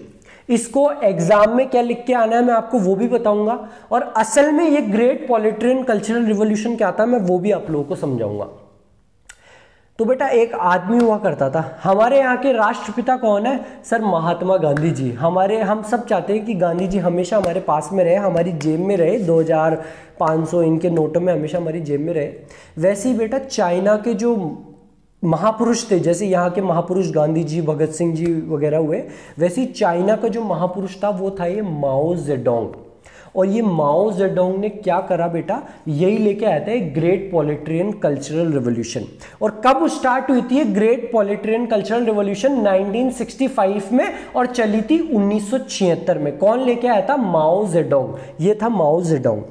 इसको एग्जाम में क्या लिख के आना है मैं आपको वो भी बताऊंगा, और असल में ये ग्रेट प्रोलेटेरियन कल्चरल रिवॉल्यूशन क्या था मैं वो भी आप लोगों को समझाऊंगा। तो बेटा एक आदमी हुआ करता था, हमारे यहाँ के राष्ट्रपिता कौन है? सर महात्मा गांधी जी। हम सब चाहते हैं कि गांधी जी हमेशा हमारे पास में रहे, हमारी जेब में रहे, 2500 इनके नोटों में हमेशा हमारी जेब में रहे। वैसे ही बेटा चाइना के जो महापुरुष थे, जैसे यहाँ के महापुरुष गांधी जी, भगत सिंह जी वगैरह हुए, वैसे ही चाइना का जो महापुरुष था वो था ये माओ जेडोंग। और ये माओ जेडोंग ने क्या करा बेटा? यही लेके आया था ग्रेट प्रोलेटेरियन कल्चरल रिवॉल्यूशन। और कब स्टार्ट हुई थी ग्रेट प्रोलेटेरियन कल्चरल रिवॉल्यूशन? 1965 में, और चली थी 1976 में। कौन लेके आया था? माओ जेडोंग। ये था माओ जेडोंग।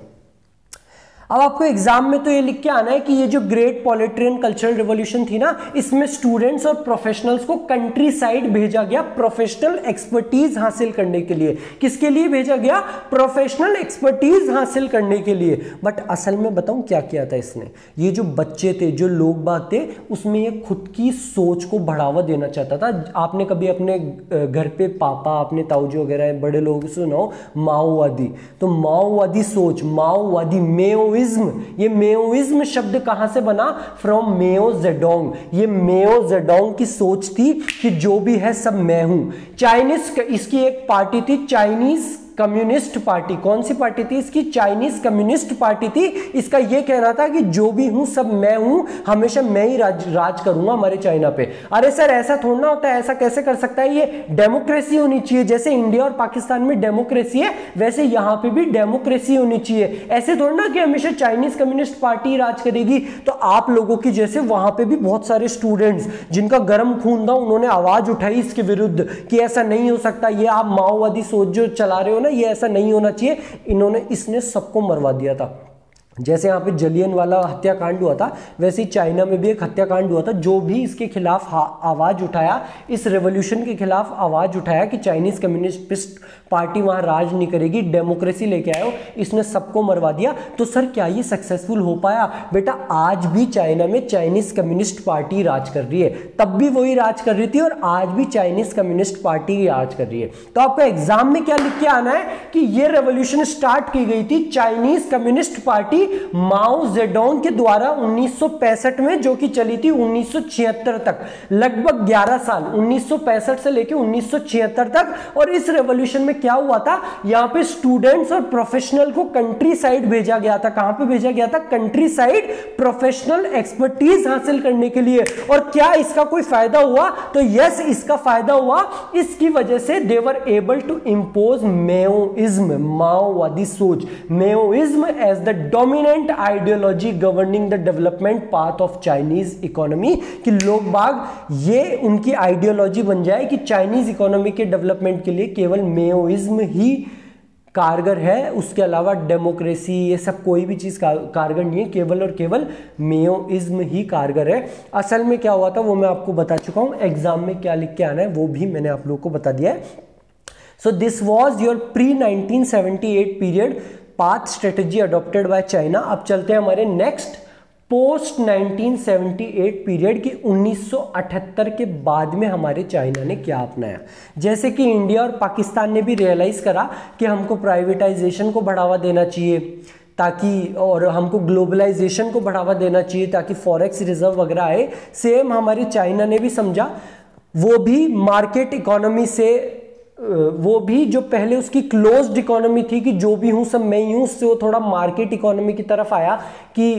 अब आपको एग्जाम में तो ये लिख के आना है कि ये जो ग्रेट प्रोलेटेरियन कल्चरल रिवॉल्यूशन थी ना, इसमें स्टूडेंट्स और प्रोफेशनल्स को कंट्री साइड भेजा गया प्रोफेशनल एक्सपर्टीज हासिल करने के लिए। किसके लिए भेजा गया? प्रोफेशनल एक्सपर्टीज हासिल करने के लिए। बट असल में बताऊं क्या किया था इसने? ये जो बच्चे थे, जो लोग बाग थे, उसमें ये खुद की सोच को बढ़ावा देना चाहता था। आपने कभी अपने घर पे पापा, अपने ताऊजी वगैरह बड़े लोग सुनाओ माओवादी, तो माओवादी सोच, माओवादी, ये मेओइज्म शब्द कहां से बना? From Mayo Zedong. ये मेओ जेडोंग की सोच थी कि जो भी है सब मैं हूं। चाइनीज, इसकी एक पार्टी थी चाइनीज कम्युनिस्ट पार्टी, कौन सी पार्टी थी इसकी? चाइनीज कम्युनिस्ट पार्टी थी। इसका यह कहना था कि जो भी हूं सब मैं हूं, हमेशा मैं ही राज करूंगा हमारे चाइना पे। अरे सर ऐसा थोड़ा होता है, ऐसा कैसे कर सकता है? ये डेमोक्रेसी होनी चाहिए, जैसे इंडिया और पाकिस्तान में डेमोक्रेसी है वैसे यहां पे भी डेमोक्रेसी होनी चाहिए। ऐसे थोड़ा ना कि हमेशा चाइनीज कम्युनिस्ट पार्टी राज करेगी। तो आप लोगों की जैसे वहां पे भी बहुत सारे स्टूडेंट्स जिनका गर्म खून था, उन्होंने आवाज उठाई इसके विरुद्ध कि ऐसा नहीं हो सकता, ये आप माओवादी सोच जो चला रहे हो ना, ये ऐसा नहीं होना चाहिए। इसने सबको मरवा दिया था। जैसे यहाँ पे जलियन वाला हत्याकांड हुआ था, वैसे ही चाइना में भी एक हत्याकांड हुआ था। जो भी इसके खिलाफ आवाज उठाया, इस रेवोल्यूशन के खिलाफ आवाज उठाया कि चाइनीज कम्युनिस्ट पार्टी वहां राज नहीं करेगी, डेमोक्रेसी लेके आए हो, इसने सबको मरवा दिया। तो सर क्या ये सक्सेसफुल हो पाया? बेटा आज भी चाइना में चाइनीज कम्युनिस्ट पार्टी राज कर रही है, तब भी वही राज कर रही थी और आज भी चाइनीज कम्युनिस्ट पार्टी राज कर रही है। तो आपको एग्जाम में क्या लिख के आना है कि ये रेवोल्यूशन स्टार्ट की गई थी चाइनीज कम्युनिस्ट पार्टी माओ जेडोंग के द्वारा 1965 में, जो कि चली थी 1976 तक, लगभग 11 साल, 1965 से लेकर 1976 तक। और इस रेवोल्यूशन में क्या हुआ था? यहां पे स्टूडेंट्स और प्रोफेशनल को कंट्री साइड भेजा गया था। कहां पे भेजा गया था? कंट्री साइड, प्रोफेशनल एक्सपर्टीज हासिल करने के लिए। और क्या इसका कोई फायदा हुआ? तो यस, इसका फायदा हुआ। इसकी वजह से they were able to impose Maoism, माओवादी सोच, Maoism as the dominant ideology governing the development path of Chinese economy, कि लोग बाग ये उनकी आइडियोलॉजी बन जाए कि चाइनीज इकोनॉमी के डेवलपमेंट के लिए केवल मेओइज्म ही कारगर है, उसके अलावा डेमोक्रेसी ये सब कोई भी चीज कारगर नहीं है, केवल और केवल मेओइज्म ही कारगर है। असल में क्या हुआ था वो मैं आपको बता चुका हूं, एग्जाम में क्या लिख के आना है वो भी मैंने आप लोगों को बता दिया है। So this was your pre 1978 period path strategy adopted by China. अब चलते हैं हमारे नेक्स्ट पोस्ट 1978 पीरियड की 1978 के बाद में हमारे चाइना ने क्या अपनाया। जैसे कि इंडिया और पाकिस्तान ने भी रियलाइज करा कि हमको प्राइवेटाइजेशन को बढ़ावा देना चाहिए ताकि, और हमको ग्लोबलाइजेशन को बढ़ावा देना चाहिए ताकि फॉरेक्स रिजर्व वगैरह आए। सेम हमारी चाइना ने भी समझा, वो भी मार्केट इकोनॉमी से, वो भी जो पहले उसकी क्लोज्ड इकोनॉमी थी कि जो भी हूं सब मैं ही हूं, उससे वो थोड़ा मार्केट इकोनॉमी की तरफ आया कि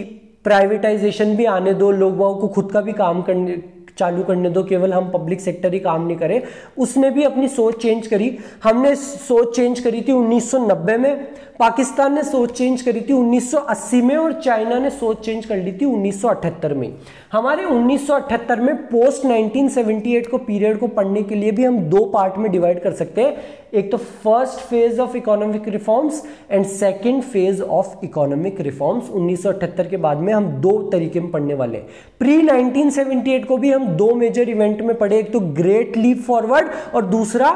प्राइवेटाइजेशन भी आने दो, लोगों को खुद का भी काम करने चालू करने दो, केवल हम पब्लिक सेक्टर ही काम नहीं करें। उसने भी अपनी सोच चेंज करी। हमने सोच चेंज करी थी 1990 में, पाकिस्तान ने सोच चेंज करी थी 1980 में और चाइना ने सोच चेंज कर ली थी 1978 में। हमारे 1978 में पोस्ट 1978 को पीरियड को पढ़ने के लिए भी हम दो पार्ट में डिवाइड कर सकते हैं, एक तो first phase of economic reforms and second phase of economic reforms. 1978 के बाद में हम दो तरीके में पढ़ने वाले हैं। प्री 1978 को भी हम दो मेजर इवेंट में पढ़े, एक तो ग्रेट लीप फॉरवर्ड और दूसरा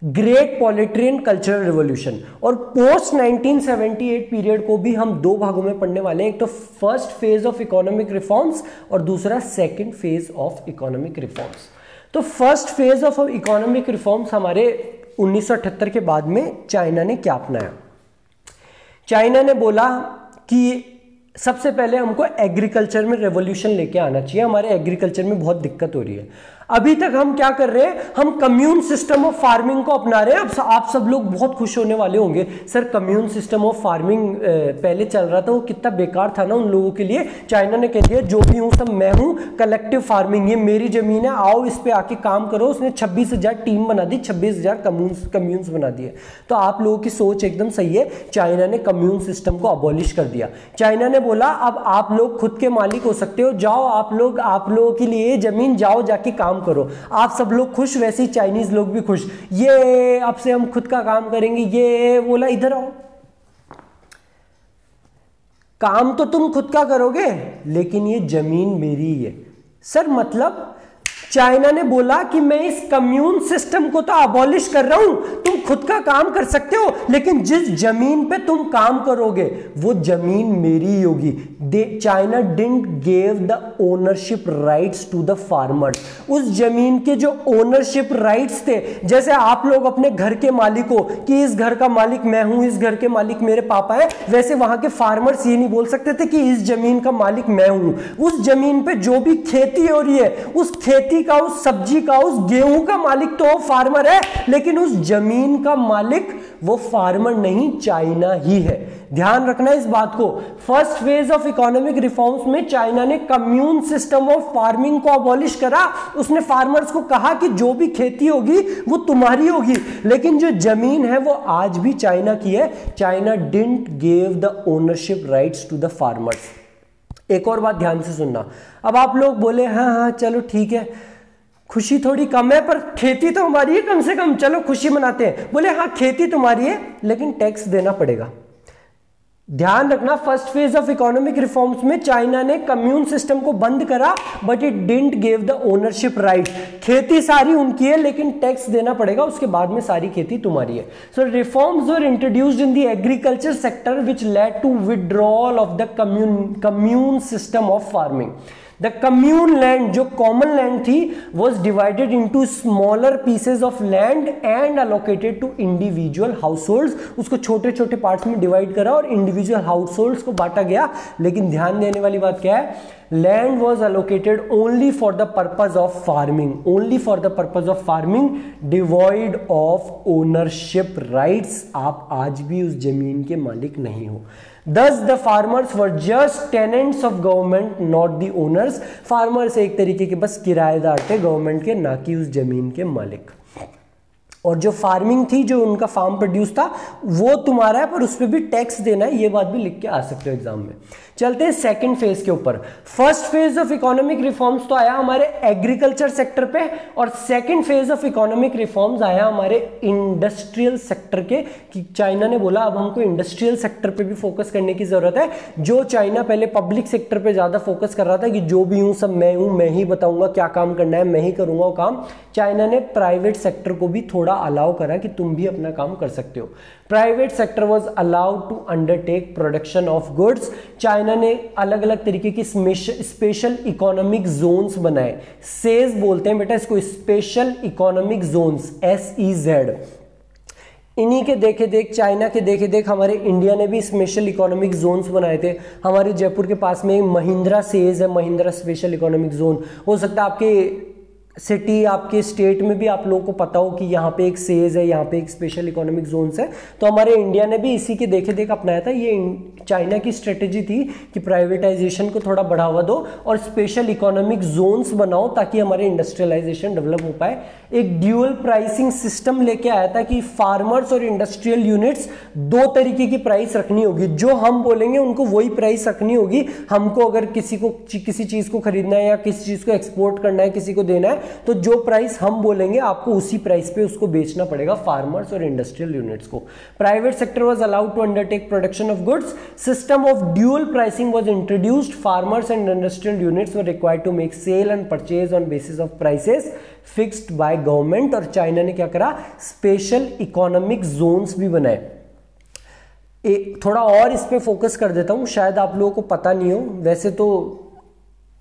ग्रेट पॉलिटियन कल्चरल रिवॉल्यूशन। और पोस्ट 1978 पीरियड को भी हम दो भागों में पढ़ने वाले हैं, एक तो first phase of economic reforms और दूसरा second phase of economic reforms. तो first phase of economic reforms हमारे 1978 के बाद में चाइना ने क्या अपनाया? चाइना ने बोला कि सबसे पहले हमको एग्रीकल्चर में रेवोल्यूशन लेके आना चाहिए, हमारे एग्रीकल्चर में बहुत दिक्कत हो रही है। अभी तक हम क्या कर रहे हैं? हम कम्यून सिस्टम ऑफ फार्मिंग को अपना रहे हैं। अब आप सब लोग बहुत खुश होने वाले होंगे, sir commune system of farming पहले चल रहा था वो कितना बेकार था ना उन लोगों के लिए। चाइना ने कह दिया जो भी हूं सब मैं हूं, कलेक्टिव फार्मिंग, ये मेरी जमीन है, आओ इस पे आके काम करो। उसने 26,000 टीम बना दी, 26,000 कम्यून्स बना दिए। तो आप लोगों की सोच एकदम सही है, चाइना ने कम्यून सिस्टम को अबॉलिश कर दिया। चाइना ने बोला अब आप लोग खुद के मालिक हो सकते हो, जाओ आप लोगों के लिए जमीन, जाओ जाके काम करो। आप सब लोग खुश, वैसे ही चाइनीज लोग भी खुश, ये अब से हम खुद का काम करेंगे। ये बोला इधर आओ, काम तो तुम खुद का करोगे लेकिन ये जमीन मेरी है। सर मतलब चाइना ने बोला कि मैं इस कम्यून सिस्टम को तो अबॉलिश कर रहा हूं, तुम खुद का काम कर सकते हो लेकिन जिस जमीन पे तुम काम करोगे वो जमीन मेरी होगी। China didn't give the ownership rights to the farmers. उस जमीन के जो ओनरशिप राइट्स थे, जैसे आप लोग अपने घर के मालिक हो कि इस घर का मालिक मैं हूं, इस घर के मालिक मेरे पापा है, वैसे वहां के फार्मर्स ये नहीं बोल सकते थे कि इस जमीन का मालिक मैं हूं। उस जमीन पे जो भी खेती हो रही है उस खेती खेती का, उस सब्जी का, उस गेहूं का मालिक तो फार्मर है, लेकिन उस जमीन का मालिक वो फार्मर नहीं, चाइना ही है। ध्यान रखना इस बात को। First phase of economic reforms में चाइना ने कम्यून सिस्टम ऑफ फार्मिंग को अबॉलिश करा। उसने फार्मर्स को कहा कि जो भी खेती होगी वो तुम्हारी होगी, लेकिन जो जमीन है वो आज भी चाइना की है। China didn't give the ownership rights to the farmers. एक और बात ध्यान से सुनना। अब आप लोग बोले हाँ चलो ठीक है, खुशी थोड़ी कम है पर खेती तो हमारी है, कम से कम चलो खुशी मनाते हैं। बोले हाँ खेती तुम्हारी है लेकिन टैक्स देना पड़ेगा। ध्यान रखना, first phase of economic reforms में चाइना ने कम्यून सिस्टम को बंद करा, but it didn't give the ownership right. खेती सारी उनकी है लेकिन टैक्स देना पड़ेगा, उसके बाद में सारी खेती तुम्हारी है। So reforms were introduced in the agriculture sector which led to withdrawal of the commune system of farming. The commune land, जो कॉमन लैंड थी, was divided into smaller pieces of land and allocated to individual household. उसको छोटे छोटे पार्ट्स में डिवाइड करा और इंडिविजुअल हाउस होल्ड को बांटा गया। लेकिन ध्यान देने वाली बात क्या है, land was allocated only for the purpose of farming, only for the purpose of farming, devoid of ownership rights. आप आज भी उस जमीन के मालिक नहीं हो। Thus the farmers were just tenants of government, not the owners. Farmers एक तरीके के बस किराएदार थे गवर्नमेंट के, ना कि उस जमीन के मालिक। और जो फार्मिंग थी, जो उनका फार्म प्रोड्यूस था, वो तुम्हारा है पर उस पर भी टैक्स देना है। ये बात भी लिख के आ सकते हो एग्जाम में। चलते हैं सेकंड फेज के ऊपर। First phase of economic reforms तो आया हमारे एग्रीकल्चर सेक्टर पे, और second phase of economic reforms आया हमारे इंडस्ट्रियल सेक्टर के, कि चाइना ने बोला अब हमको इंडस्ट्रियल सेक्टर पे भी फोकस करने की जरूरत है। जो चाइना पहले पब्लिक सेक्टर पे ज्यादा फोकस कर रहा था कि जो भी हूं सब मैं हूं, मैं ही बताऊंगा क्या काम करना है, मैं ही करूंगा वो काम, चाइना ने प्राइवेट सेक्टर को भी थोड़ा अलाउ करा कि तुम भी अपना काम कर सकते हो। Private sector was allowed to undertake production of goods. China ने अलग अलग तरीके की स्पेशल इकोनॉमिक जोन्स बनाए। सेज बोलते हैं बेटा इसको, स्पेशल इकोनॉमिक जोन्स, SEZ। इन्हीं के देखे देख, चाइना के देखे देख हमारे इंडिया ने भी स्पेशल इकोनॉमिक जोन्स बनाए थे। हमारे जयपुर के पास में महिंद्रा सेज है, महिंद्रा स्पेशल इकोनॉमिक जोन। हो सकता है आपके सिटी, आपके स्टेट में भी आप लोगों को पता हो कि यहाँ पे एक सेज है, यहाँ पे एक स्पेशल इकोनॉमिक जोन्स है। तो हमारे इंडिया ने भी इसी के देखे देख अपनाया था। ये चाइना की स्ट्रेटेजी थी कि प्राइवेटाइजेशन को थोड़ा बढ़ावा दो और स्पेशल इकोनॉमिक जोन्स बनाओ ताकि हमारे इंडस्ट्रियलाइजेशन डेवलप हो पाए। एक ड्यूअल प्राइसिंग सिस्टम लेके आया था कि फार्मर्स और इंडस्ट्रियल यूनिट्स दो तरीके की प्राइस रखनी होगी। जो हम बोलेंगे उनको वही प्राइस रखनी होगी। हमको अगर किसी चीज को खरीदना है या किसी चीज को एक्सपोर्ट करना है, किसी को देना है, तो जो प्राइस हम बोलेंगे आपको उसी प्राइस पे उसको बेचना पड़ेगा फार्मर्स और इंडस्ट्रियल यूनिट्स को। Private sector was allowed to undertake production of goods. System of dual pricing was introduced. Farmers and industrial units were required to make sale and purchase on basis of prices fixed by government. और चाइना ने क्या करा, स्पेशल इकोनॉमिक जोन्स भी बनाए। थोड़ा और इस पे फोकस कर देता हूं, शायद आप लोगों को पता नहीं हो, वैसे तो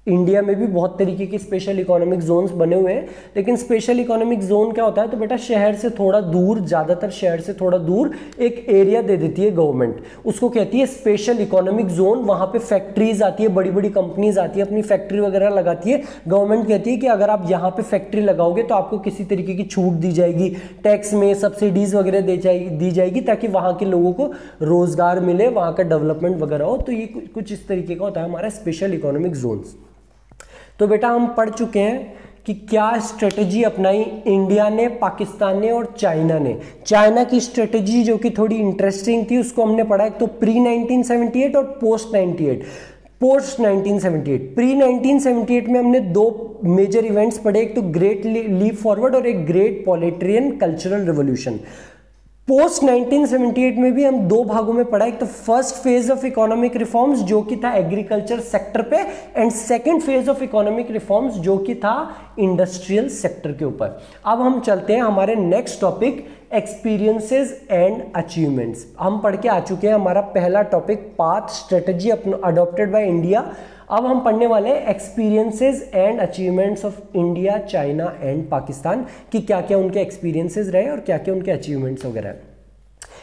इंडिया में भी बहुत तरीके के स्पेशल इकोनॉमिक जोन्स बने हुए हैं, लेकिन स्पेशल इकोनॉमिक जोन क्या होता है, तो बेटा शहर से थोड़ा दूर, ज्यादातर शहर से थोड़ा दूर एक एरिया दे देती है गवर्नमेंट, उसको कहती है स्पेशल इकोनॉमिक जोन। वहां पे फैक्ट्रीज आती है, बड़ी बड़ी कंपनीज आती है, अपनी फैक्ट्री वगैरह लगाती है। गवर्नमेंट कहती है कि अगर आप यहाँ पे फैक्ट्री लगाओगे तो आपको किसी तरीके की छूट दी जाएगी, टैक्स में सब्सिडीज वगैरह दी जाएगी ताकि वहां के लोगों को रोजगार मिले, वहां का डेवलपमेंट वगैरह हो। तो ये कुछ इस तरीके का होता है हमारा स्पेशल इकोनॉमिक जोन्स। तो बेटा हम पढ़ चुके हैं कि क्या स्ट्रेटजी अपनाई इंडिया ने, पाकिस्तान ने और चाइना ने। चाइना की स्ट्रेटजी जो कि थोड़ी इंटरेस्टिंग थी उसको हमने पढ़ा, एक तो प्री 1978 और पोस्ट 1978। प्री 1978 में हमने दो मेजर इवेंट्स पढ़े, एक तो ग्रेट लीप फॉरवर्ड और एक ग्रेट पॉलिटेरियन कल्चरल रिवॉल्यूशन। पोस्ट 1978 में भी हम दो भागों में पढ़ा, एक तो first phase of economic reforms जो कि था एग्रीकल्चर सेक्टर पे, and second phase of economic reforms जो कि था इंडस्ट्रियल सेक्टर के ऊपर। अब हम चलते हैं हमारे next topic, experiences and achievements. हम पढ़ के आ चुके हैं हमारा पहला topic, path strategy adopted by India. अब हम पढ़ने वाले हैं experiences and achievements of India, China and Pakistan, कि क्या क्या उनके एक्सपीरियंसेस रहे और क्या क्या उनके अचीवमेंट्स वगैरह।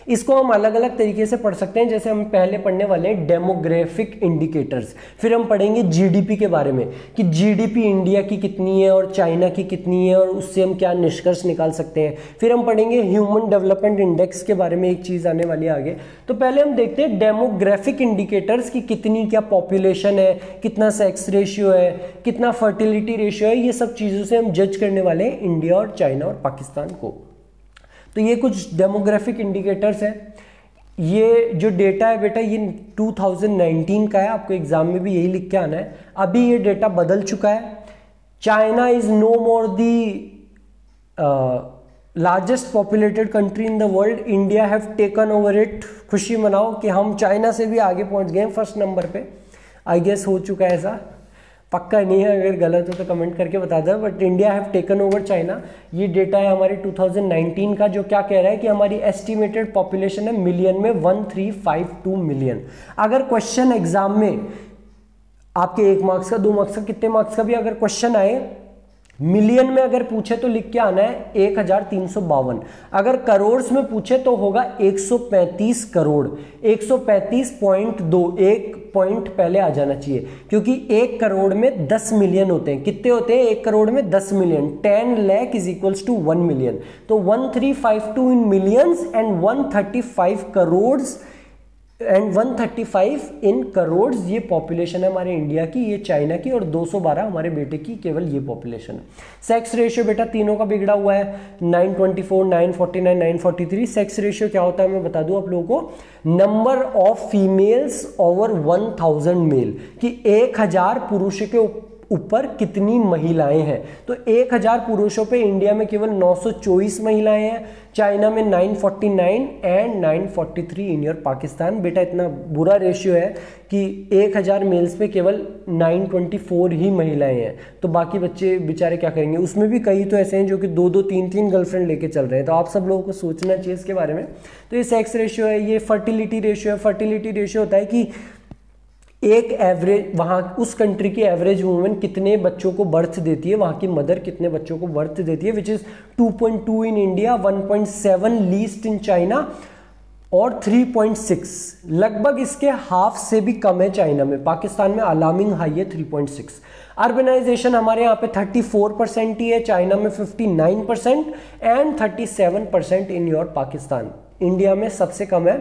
इसको हम अलग अलग तरीके से पढ़ सकते हैं। जैसे हम पहले पढ़ने वाले हैं डेमोग्राफिक इंडिकेटर्स, फिर हम पढ़ेंगे जीडीपी के बारे में कि जीडीपी इंडिया की कितनी है और चाइना की कितनी है और उससे हम क्या निष्कर्ष निकाल सकते हैं। फिर हम पढ़ेंगे ह्यूमन डेवलपमेंट इंडेक्स के बारे में, एक चीज आने वाली है आगे। तो पहले हम देखते हैं डेमोग्राफिक इंडिकेटर्स की कितनी क्या पॉपुलेशन है, कितना सेक्स रेशियो है, कितना फर्टिलिटी रेशियो है, ये सब चीजों से हम जज करने वाले हैं इंडिया और चाइना और पाकिस्तान को। तो ये कुछ डेमोग्राफिक इंडिकेटर्स हैं। ये जो डेटा है बेटा ये 2019 का है, आपको एग्जाम में भी यही लिख के आना है। अभी ये डेटा बदल चुका है। China is no more the largest populated country in the world, India have taken over it. खुशी मनाओ कि हम चाइना से भी आगे पहुंच गए हैं, फर्स्ट नंबर पे। आई गेस हो चुका है ऐसा, पक्का नहीं है, अगर गलत हो तो कमेंट करके बता दो। But India have taken over China. ये डेटा है हमारे 2019 का, जो क्या कह रहा है कि हमारी एस्टिमेटेड पॉपुलेशन है मिलियन में 1352 मिलियन। अगर क्वेश्चन एग्जाम में आपके 1 मार्क्स का, 2 मार्क्स का, कितने मार्क्स का भी अगर क्वेश्चन आए, मिलियन में अगर पूछे तो लिख के आना है 1352। अगर करोड़ में पूछे तो होगा 135 करोड़, 135.2, 1 पॉइंट पहले आ जाना चाहिए, क्योंकि 1 करोड़ में 10 मिलियन होते हैं। कितने होते हैं 1 करोड़ में? 10 million. 10 lakh is equals to 1 million. तो 1352 in millions and 135 crore and 135 in crore, ये पॉपुलेशन है हमारे इंडिया की, ये चाइना की, और 212 हमारे बेटे की केवल ये पॉपुलेशन है। सेक्स रेशियो बेटा तीनों का बिगड़ा हुआ है, 924, 949, 943। सेक्स रेशियो क्या होता है मैं बता दूं आप लोगों को, number of females over 1000 male, कि 1000 पुरुषों के ऊपर कितनी महिलाएं हैं। तो 1000 पुरुषों पे इंडिया में केवल 924 महिलाएं हैं, चाइना में 949 एंड 943 इन योर पाकिस्तान। बेटा इतना बुरा रेशियो है कि 1000 मेल्स पे केवल 924 ही महिलाएं हैं, तो बाकी बच्चे बेचारे क्या करेंगे। उसमें भी कई तो ऐसे हैं जो कि 2-2, 3-3 गर्लफ्रेंड लेके चल रहे हैं, तो आप सब लोगों को सोचना चाहिए इसके बारे में। तो ये सेक्स रेशियो है। ये फर्टिलिटी रेशियो है। फर्टिलिटी रेशियो होता है कि एक एवरेज, वहाँ उस कंट्री की एवरेज वुमेन कितने बच्चों को बर्थ देती है, वहाँ की मदर कितने बच्चों को बर्थ देती है, which is 2.2 in India, 1.7 least in China और 3.6 लगभग इसके हाफ से भी कम है चाइना में। पाकिस्तान में अलार्मिंग हाई है 3.6। अर्बनाइजेशन हमारे यहाँ पे 34% ही है, चाइना में 59% and 37% in your Pakistan. India में सबसे कम है।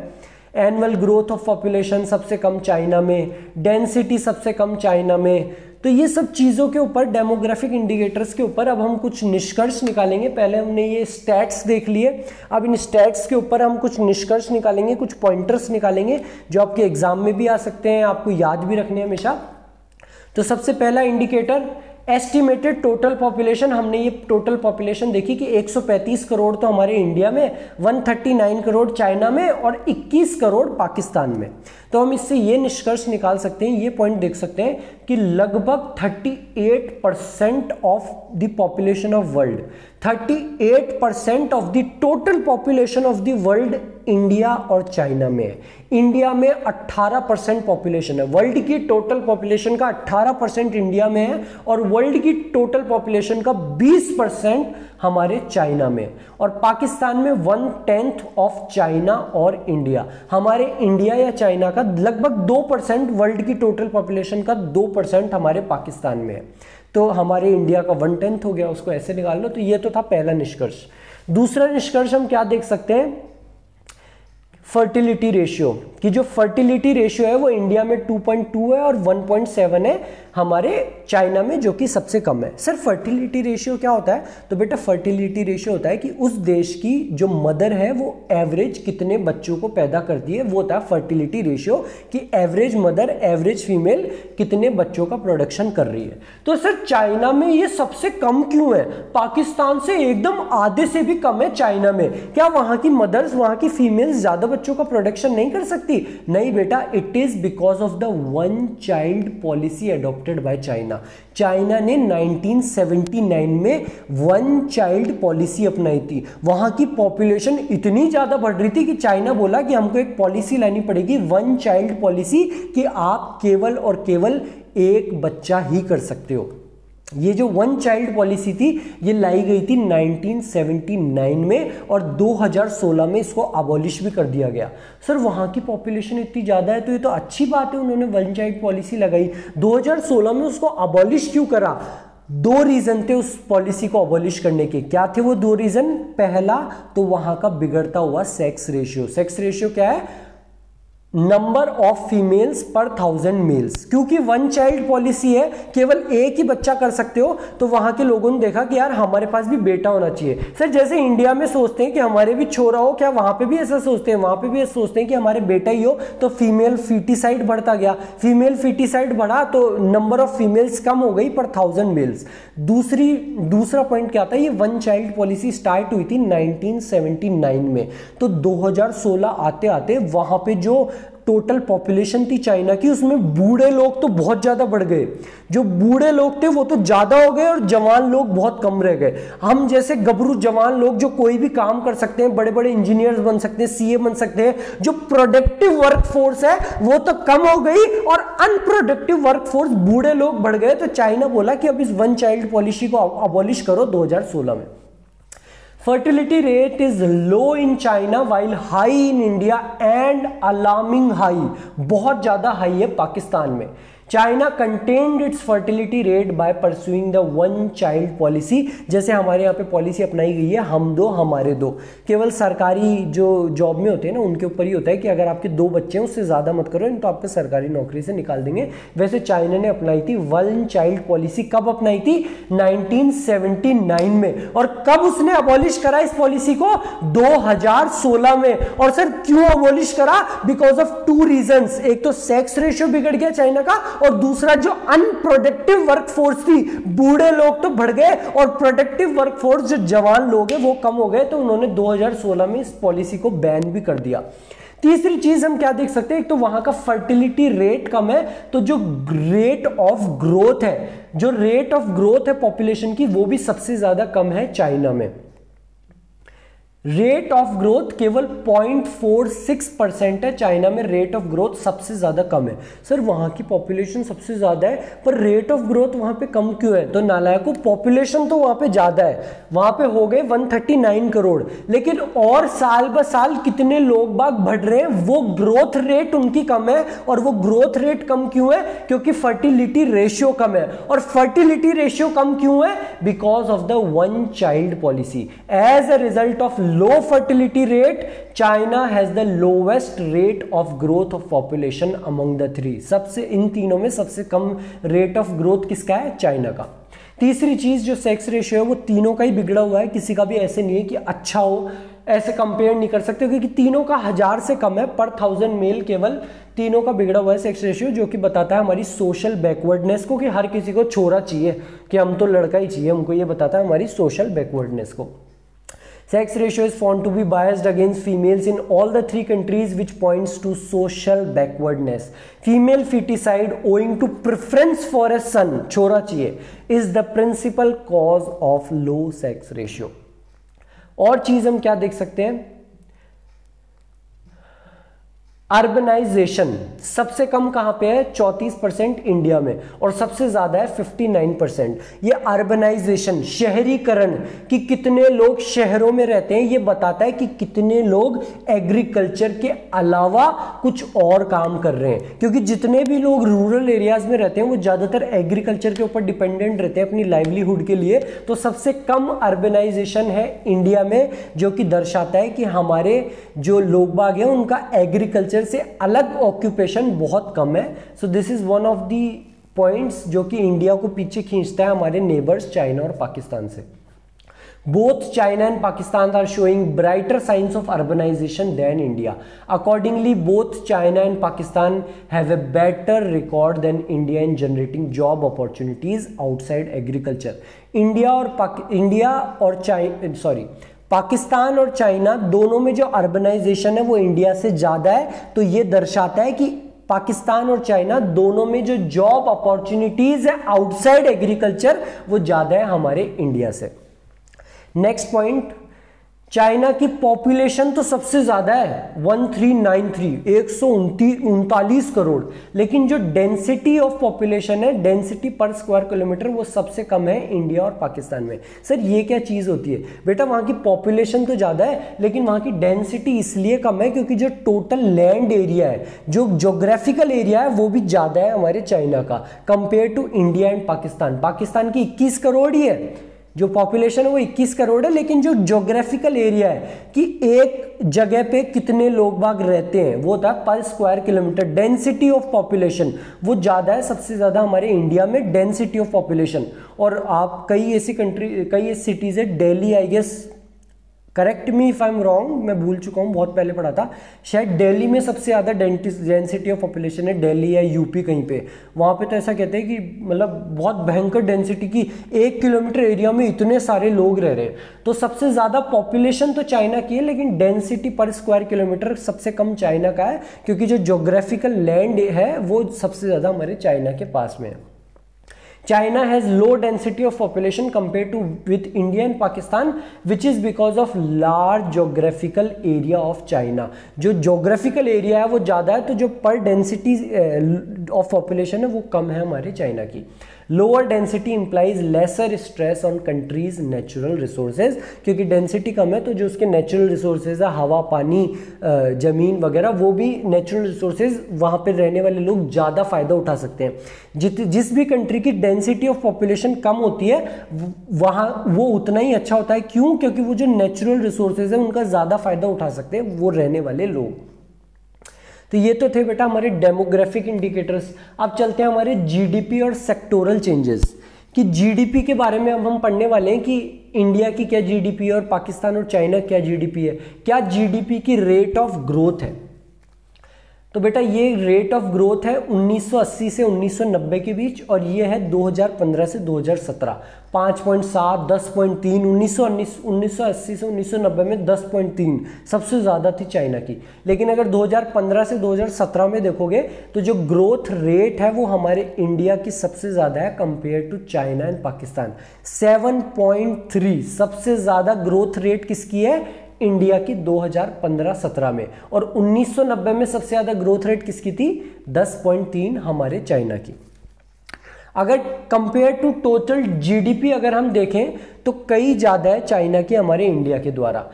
एनुअल ग्रोथ ऑफ पॉपुलेशन सबसे कम चाइना में, डेंसिटी सबसे कम चाइना में। तो ये सब चीज़ों के ऊपर, डेमोग्राफिक इंडिकेटर्स के ऊपर अब हम कुछ निष्कर्ष निकालेंगे। पहले हमने ये स्टैट्स देख लिए, अब इन स्टैट्स के ऊपर हम कुछ निष्कर्ष निकालेंगे, कुछ पॉइंटर्स निकालेंगे जो आपके एग्जाम में भी आ सकते हैं, आपको याद भी रखने हमेशा। तो सबसे पहला इंडिकेटर एस्टिमेटेड टोटल पॉपुलेशन। हमने ये टोटल पॉपुलेशन देखी कि 135 करोड़ तो हमारे इंडिया में, 139 करोड़ चाइना में और 21 करोड़ पाकिस्तान में। तो हम इससे ये निष्कर्ष निकाल सकते हैं, ये पॉइंट देख सकते हैं कि लगभग 38% of the population of world, 38% of the total population of the world India और चाइना में है। इंडिया में 18% पॉपुलेशन है, वर्ल्ड की टोटल पॉपुलेशन का 18% इंडिया में है और वर्ल्ड की टोटल पॉपुलेशन का 20% हमारे चाइना में, और पाकिस्तान में 1/10 ऑफ चाइना और इंडिया। हमारे इंडिया या चाइना का लगभग 2%, वर्ल्ड की टोटल पॉपुलेशन का 2% हमारे पाकिस्तान में है। तो हमारे इंडिया का 1/10 हो गया, उसको ऐसे निकाल लो। तो ये तो था पहला निष्कर्ष। दूसरा निष्कर्ष हम क्या देख सकते हैं, फर्टिलिटी रेशियो, कि जो फर्टिलिटी रेशियो है वो इंडिया में 2.2 है और 1.7 है हमारे चाइना में, जो कि सबसे कम है। सर फर्टिलिटी रेशियो क्या होता है? तो बेटा फर्टिलिटी रेशियो होता है कि उस देश की जो मदर है वो एवरेज कितने बच्चों को पैदा करती है, वो होता है फर्टिलिटी रेशियो, कि एवरेज मदर, एवरेज फीमेल कितने बच्चों का प्रोडक्शन कर रही है। तो सर चाइना में ये सबसे कम क्यों है? पाकिस्तान से एकदम आधे से भी कम है चाइना में। क्या वहां की मदर्स, वहां की फीमेल्स ज्यादा बच्चों का प्रोडक्शन नहीं कर सकती? नहीं बेटा, it is because of the one child policy adopted by China. China ने 1979 में वन चाइल्ड पॉलिसी अपनाई थी। वहां की पॉपुलेशन इतनी ज्यादा बढ़ रही थी कि चाइना बोला कि हमको एक पॉलिसी लानी पड़ेगी, वन चाइल्ड पॉलिसी, कि आप केवल और केवल एक बच्चा ही कर सकते हो। ये जो वन चाइल्ड पॉलिसी थी ये लाई गई थी 1979 में और 2016 में इसको अबॉलिश भी कर दिया गया। सर वहाँ की पॉपुलेशन इतनी ज़्यादा है तो ये तो अच्छी बात है, उन्होंने वन चाइल्ड पॉलिसी लगाई, 2016 में उसको अबॉलिश क्यों करा? दो रीजन थे उस पॉलिसी को अबॉलिश करने के। क्या थे वो दो रीजन? पहला तो वहाँ का बिगड़ता हुआ सेक्स रेशियो। सेक्स रेशियो क्या है? नंबर ऑफ फीमेल्स पर 1000 मेल्स। क्योंकि वन चाइल्ड पॉलिसी है, केवल एक ही बच्चा कर सकते हो, तो वहां के लोगों ने देखा कि यार हमारे पास भी बेटा होना चाहिए। सर जैसे इंडिया में सोचते हैं कि हमारे भी छोरा हो, क्या वहां पे भी ऐसा सोचते हैं? वहां पे भी ऐसा सोचते हैं कि हमारे बेटा ही हो, तो फीमेल फीटिसाइड बढ़ता गया। फीमेल फीटिसाइड बढ़ा तो नंबर ऑफ फीमेल्स कम हो गई पर 1000 मेल्स। दूसरा पॉइंट क्या था? ये वन चाइल्ड पॉलिसी स्टार्ट हुई थी 1979 में, तो 2016 आते आते वहां पे जो टोटल पॉपुलेशन थी चाइना की, उसमें बूढ़े लोग तो बहुत ज्यादा बढ़ गए। जो बूढ़े लोग थे वो तो ज्यादा हो गए और जवान लोग बहुत कम रह गए। हम जैसे गबरू जवान लोग जो कोई भी काम कर सकते हैं, बड़े बड़े इंजीनियर्स बन सकते हैं, सीए बन सकते हैं, जो प्रोडक्टिव वर्क फोर्स है वो तो कम हो गई और अनप्रोडक्टिव वर्क फोर्स बूढ़े लोग बढ़ गए। तो चाइना बोला कि अब इस वन चाइल्ड पॉलिसी को अबॉलिश करो 2016 में। Fertility rate is low in China while high in India and alarming high, बहुत ज़्यादा हाई है पाकिस्तान में। China contained it's fertility rate by pursuing the one child policy. जैसे हमारे यहाँ पे पॉलिसी अपनाई गई है हम दो हमारे दो। केवल सरकारी जो जॉब में होते हैं ना उनके ऊपर ही होता है कि अगर आपके दो बच्चे हैं उससे ज़्यादा मत करो, नहीं तो आपको सरकारी नौकरी से निकाल देंगे। वैसे चाइना ने अपनाई थी वन चाइल्ड पॉलिसी। कब अपनाई थी? 1979 में। और कब उसने अबॉलिश करा इस पॉलिसी को? 2016 में। और सर क्यों अबॉलिश करा? Because of two reasons. एक तो सेक्स रेशियो बिगड़ गया चाइना का, और दूसरा जो अनप्रोडक्टिव वर्कफोर्स थी, बूढ़े लोग तो बढ़ गए और प्रोडक्टिव वर्कफोर्स जो जवान लोग हैं वो कम हो गए। तो उन्होंने 2016 में इस पॉलिसी को बैन भी कर दिया। तीसरी चीज हम क्या देख सकते हैं? एक तो वहां का फर्टिलिटी रेट कम है, तो जो रेट ऑफ ग्रोथ है, जो रेट ऑफ ग्रोथ है पॉपुलेशन की, वो भी सबसे ज्यादा कम है चाइना में। रेट ऑफ ग्रोथ केवल 0.46% है चाइना में। रेट ऑफ ग्रोथ सबसे ज्यादा कम है। सर वहां की पॉपुलेशन सबसे ज्यादा है पर रेट ऑफ ग्रोथ वहां पे कम क्यों है? तो नालायकों, पॉपुलेशन तो वहां पे ज्यादा है, वहां पे हो गए 139 करोड़, लेकिन और साल ब साल कितने लोग बाग बढ़ रहे हैं, वो ग्रोथ रेट उनकी कम है। और वो ग्रोथ रेट कम क्यों है? क्योंकि फर्टिलिटी रेशियो कम है। और फर्टिलिटी रेशियो कम क्यों है? Because of the one child policy. As a result of low fertility rate, China has the lowest rate of growth of population among the three। सबसे इन तीनों में सबसे कम रेट ऑफ ग्रोथ किसका है? चाइना का। तीसरी चीज जो सेक्स रेशियो है वो तीनों का ही बिगड़ा हुआ है, किसी का भी ऐसे नहीं है कि अच्छा हो, ऐसे कंपेयर नहीं कर सकते क्योंकि तीनों का 1000 से कम है पर 1000 मेल। केवल तीनों का बिगड़ा हुआ है सेक्स रेशियो, जो कि बताता है हमारी सोशल बैकवर्डनेस को, कि हर किसी को छोरा चाहिए, कि हम तो लड़का ही चाहिए, हमको ये बताता है हमारी सोशल बैकवर्डनेस को। Sex ratio is found to be biased against females in all the three countries, which points to social backwardness. Female feticide owing to preference for a son, छोरा चाहिए, is the principal cause of low sex ratio. और चीज हम क्या देख सकते हैं? अर्बनाइजेशन सबसे कम कहां पे है? 34% इंडिया में, और सबसे ज्यादा है 59%। ये अर्बनाइजेशन, शहरीकरण, कि कितने लोग शहरों में रहते हैं, ये बताता है कि कितने लोग एग्रीकल्चर के अलावा कुछ और काम कर रहे हैं। क्योंकि जितने भी लोग रूरल एरियाज में रहते हैं वो ज्यादातर एग्रीकल्चर के ऊपर डिपेंडेंट रहते हैं अपनी लाइवलीहुड के लिए। तो सबसे कम अर्बनाइजेशन है इंडिया में, जो कि दर्शाता है कि हमारे जो लोग बाग हैं उनका एग्रीकल्चर से अलग ऑक्यूपेशन बहुत कम है। So this is one of the points जो कि इंडिया को पीछे खींचता है हमारे नेबर्स चाइना और पाकिस्तान से। Both China and Pakistan are showing brighter signs of urbanization than India. Accordingly, both China and Pakistan have a better record than India in generating job opportunities outside agriculture. Pakistan और चाइना दोनों में जो अर्बनाइजेशन है वो इंडिया से ज्यादा है। तो ये दर्शाता है कि पाकिस्तान और चाइना दोनों में जो जॉब अपॉर्चुनिटीज है आउटसाइड एग्रीकल्चर वो ज्यादा है हमारे इंडिया से। नेक्स्ट पॉइंट, चाइना की पॉपुलेशन तो सबसे ज्यादा है 1393 139 करोड़, लेकिन जो डेंसिटी ऑफ पॉपुलेशन है, डेंसिटी पर स्क्वायर किलोमीटर, वो सबसे कम है इंडिया और पाकिस्तान में। सर ये क्या चीज होती है? बेटा वहां की पॉपुलेशन तो ज्यादा है लेकिन वहां की डेंसिटी इसलिए कम है क्योंकि जो टोटल लैंड एरिया है, जो ज्योग्राफिकल एरिया है, वो भी ज्यादा है हमारे चाइना का compare to India and Pakistan. Pakistan की 21 करोड़ ही है, जो पॉपुलेशन है वो 21 करोड़ है, लेकिन जो ज्योग्राफिकल एरिया है कि एक जगह पे कितने लोग बाग रहते हैं वो होता है पर square kilometre. Density of population वो ज्यादा है, सबसे ज्यादा हमारे इंडिया में डेंसिटी ऑफ पॉपुलेशन। और आप कई ऐसी सिटीज है, Delhi I guess, correct me if I am wrong, मैं भूल चुका हूँ, बहुत पहले पढ़ा था, शायद दिल्ली में सबसे ज़्यादा डेंसिटी ऑफ पॉपुलेशन है, दिल्ली या यूपी कहीं पे। वहाँ पे तो ऐसा कहते हैं कि मतलब बहुत भयंकर डेंसिटी की, 1 किलोमीटर एरिया में इतने सारे लोग रह रहे हैं। तो सबसे ज़्यादा पॉपुलेशन तो चाइना की है लेकिन डेंसिटी पर स्क्वायर किलोमीटर सबसे कम चाइना का है, क्योंकि जो ज्योग्राफिकल लैंड है वो सबसे ज़्यादा हमारे चाइना के पास में है। China has low density of population compared to with India and Pakistan, which is because of large geographical area of China. जो geographical area है वो ज़्यादा है, तो जो per density of population है वो कम है हमारे चाइना की। Lower density implies lesser stress on country's natural resources, क्योंकि डेंसिटी कम है तो जो उसके नेचुरल रिसोर्सेज है, हवा, पानी, जमीन वगैरह, वो भी नेचुरल रिसोर्सेज, वहाँ पे रहने वाले लोग ज़्यादा फायदा उठा सकते हैं। जिस भी कंट्री की डेंसिटी ऑफ पॉपुलेशन कम होती है वहाँ वो उतना ही अच्छा होता है। क्यों? क्योंकि वो जो नेचुरल रिसोर्सेज है उनका ज़्यादा फायदा उठा सकते हैं वो रहने वाले लोग। तो ये तो थे बेटा हमारे डेमोग्राफिक इंडिकेटर्स। अब चलते हैं हमारे जीडीपी और सेक्टोरल चेंजेस, कि जीडीपी के बारे में अब हम पढ़ने वाले हैं कि इंडिया की क्या जीडीपी है और पाकिस्तान और चाइना क्या जीडीपी है, क्या जीडीपी की रेट ऑफ ग्रोथ है। तो बेटा ये रेट ऑफ ग्रोथ है 1980 से 1990 के बीच, और ये है 2015 से 2017, 5.7, 10.3, 1980 से 1990 में 10.3 सबसे ज़्यादा थी चाइना की। लेकिन अगर 2015 से 2017 में देखोगे तो जो ग्रोथ रेट है वो हमारे इंडिया की सबसे ज़्यादा है compare to China and Pakistan. 7.3 सबसे ज़्यादा ग्रोथ रेट किसकी है? इंडिया की 2015-17 में। और 1990 में सबसे ज़्यादा ग्रोथ रेट किसकी थी? 10.3 हमारे चाइना की। अगर कंपेयर टू टोटल जीडीपी अगर हम देखें तो कई ज़्यादा है चाइना की हमारे इंडिया के द्वारा,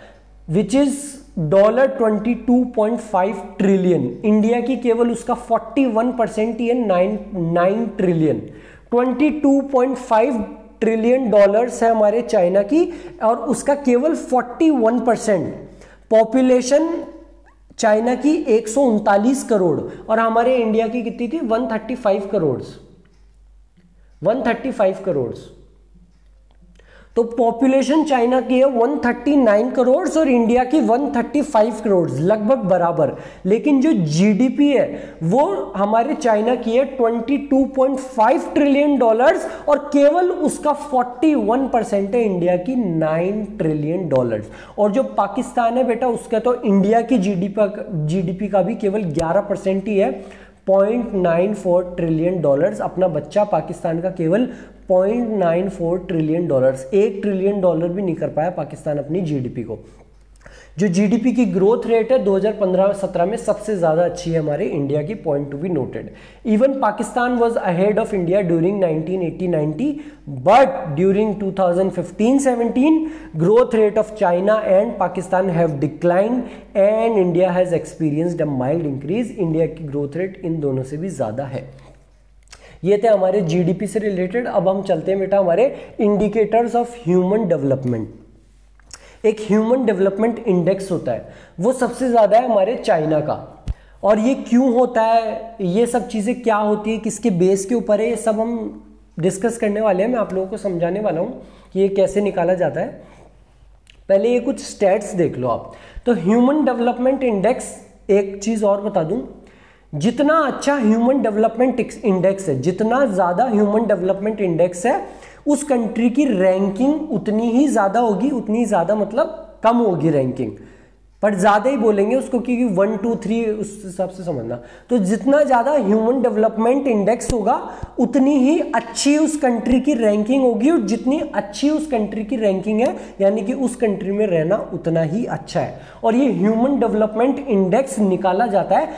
विच इज़ $22.5 ट्रिलियन। इंडिया की केवल उसका 41% ही है, 9 ट्रिलियन। 22.5 ट्रिलियन डॉलर्स है हमारे चाइना की, और उसका केवल 41%। पॉपुलेशन चाइना की 139 करोड़ और हमारे इंडिया की कितनी थी? 135 करोड़। 135 करोड़। तो पॉपुलेशन चाइना की है 139 करोड़ और इंडिया की 135 करोड़, लगभग बराबर। लेकिन जो जीडीपी है वो हमारे चाइना की है 22.5 ट्रिलियन डॉलर्स और केवल उसका 41% है इंडिया की 9 ट्रिलियन डॉलर्स। और जो पाकिस्तान है बेटा उसका तो इंडिया की जीडीपी का भी केवल 11% ही है, 0.94 ट्रिलियन डॉलर्स। अपना बच्चा पाकिस्तान का केवल 0.94 ट्रिलियन डॉलर्स, 1 ट्रिलियन डॉलर भी नहीं कर पाया पाकिस्तान अपनी जीडीपी को। जो जीडीपी की ग्रोथ रेट है 2015-17 में सबसे ज़्यादा अच्छी है हमारे इंडिया की, point to be noted. Even Pakistan was ahead of India during 1980-90, but during 2015-17 growth rate of China and Pakistan have declined and India has experienced a mild increase. India की ग्रोथ रेट इन दोनों से भी ज़्यादा है। ये थे हमारे जीडीपी से रिलेटेड। अब हम चलते हैं बेटा हमारे इंडिकेटर्स ऑफ ह्यूमन डेवलपमेंट। एक ह्यूमन डेवलपमेंट इंडेक्स होता है, वो सबसे ज़्यादा है हमारे चाइना का। और ये क्यों होता है, ये सब चीज़ें क्या होती है, किसके बेस के ऊपर है, ये सब हम डिस्कस करने वाले हैं। मैं आप लोगों को समझाने वाला हूँ कि ये कैसे निकाला जाता है। पहले ये कुछ स्टैट्स देख लो आप। तो ह्यूमन डेवलपमेंट इंडेक्स, एक चीज़ और बता दूँ, जितना अच्छा ह्यूमन डेवलपमेंट इंडेक्स है, जितना ज़्यादा ह्यूमन डेवलपमेंट इंडेक्स है, उस कंट्री की रैंकिंग उतनी ही ज़्यादा होगी, उतनी ज़्यादा मतलब कम होगी रैंकिंग। पर ज्यादा ही बोलेंगे उसको, क्योंकि 1 2 3 उस हिसाब से समझना। तो जितना ज्यादा ह्यूमन डेवलपमेंट इंडेक्स होगा उतनी ही अच्छी उस कंट्री की रैंकिंग होगी, और जितनी अच्छी उस कंट्री की रैंकिंग है यानी कि उस कंट्री में रहना उतना ही अच्छा है। और ये ह्यूमन डेवलपमेंट इंडेक्स निकाला जाता है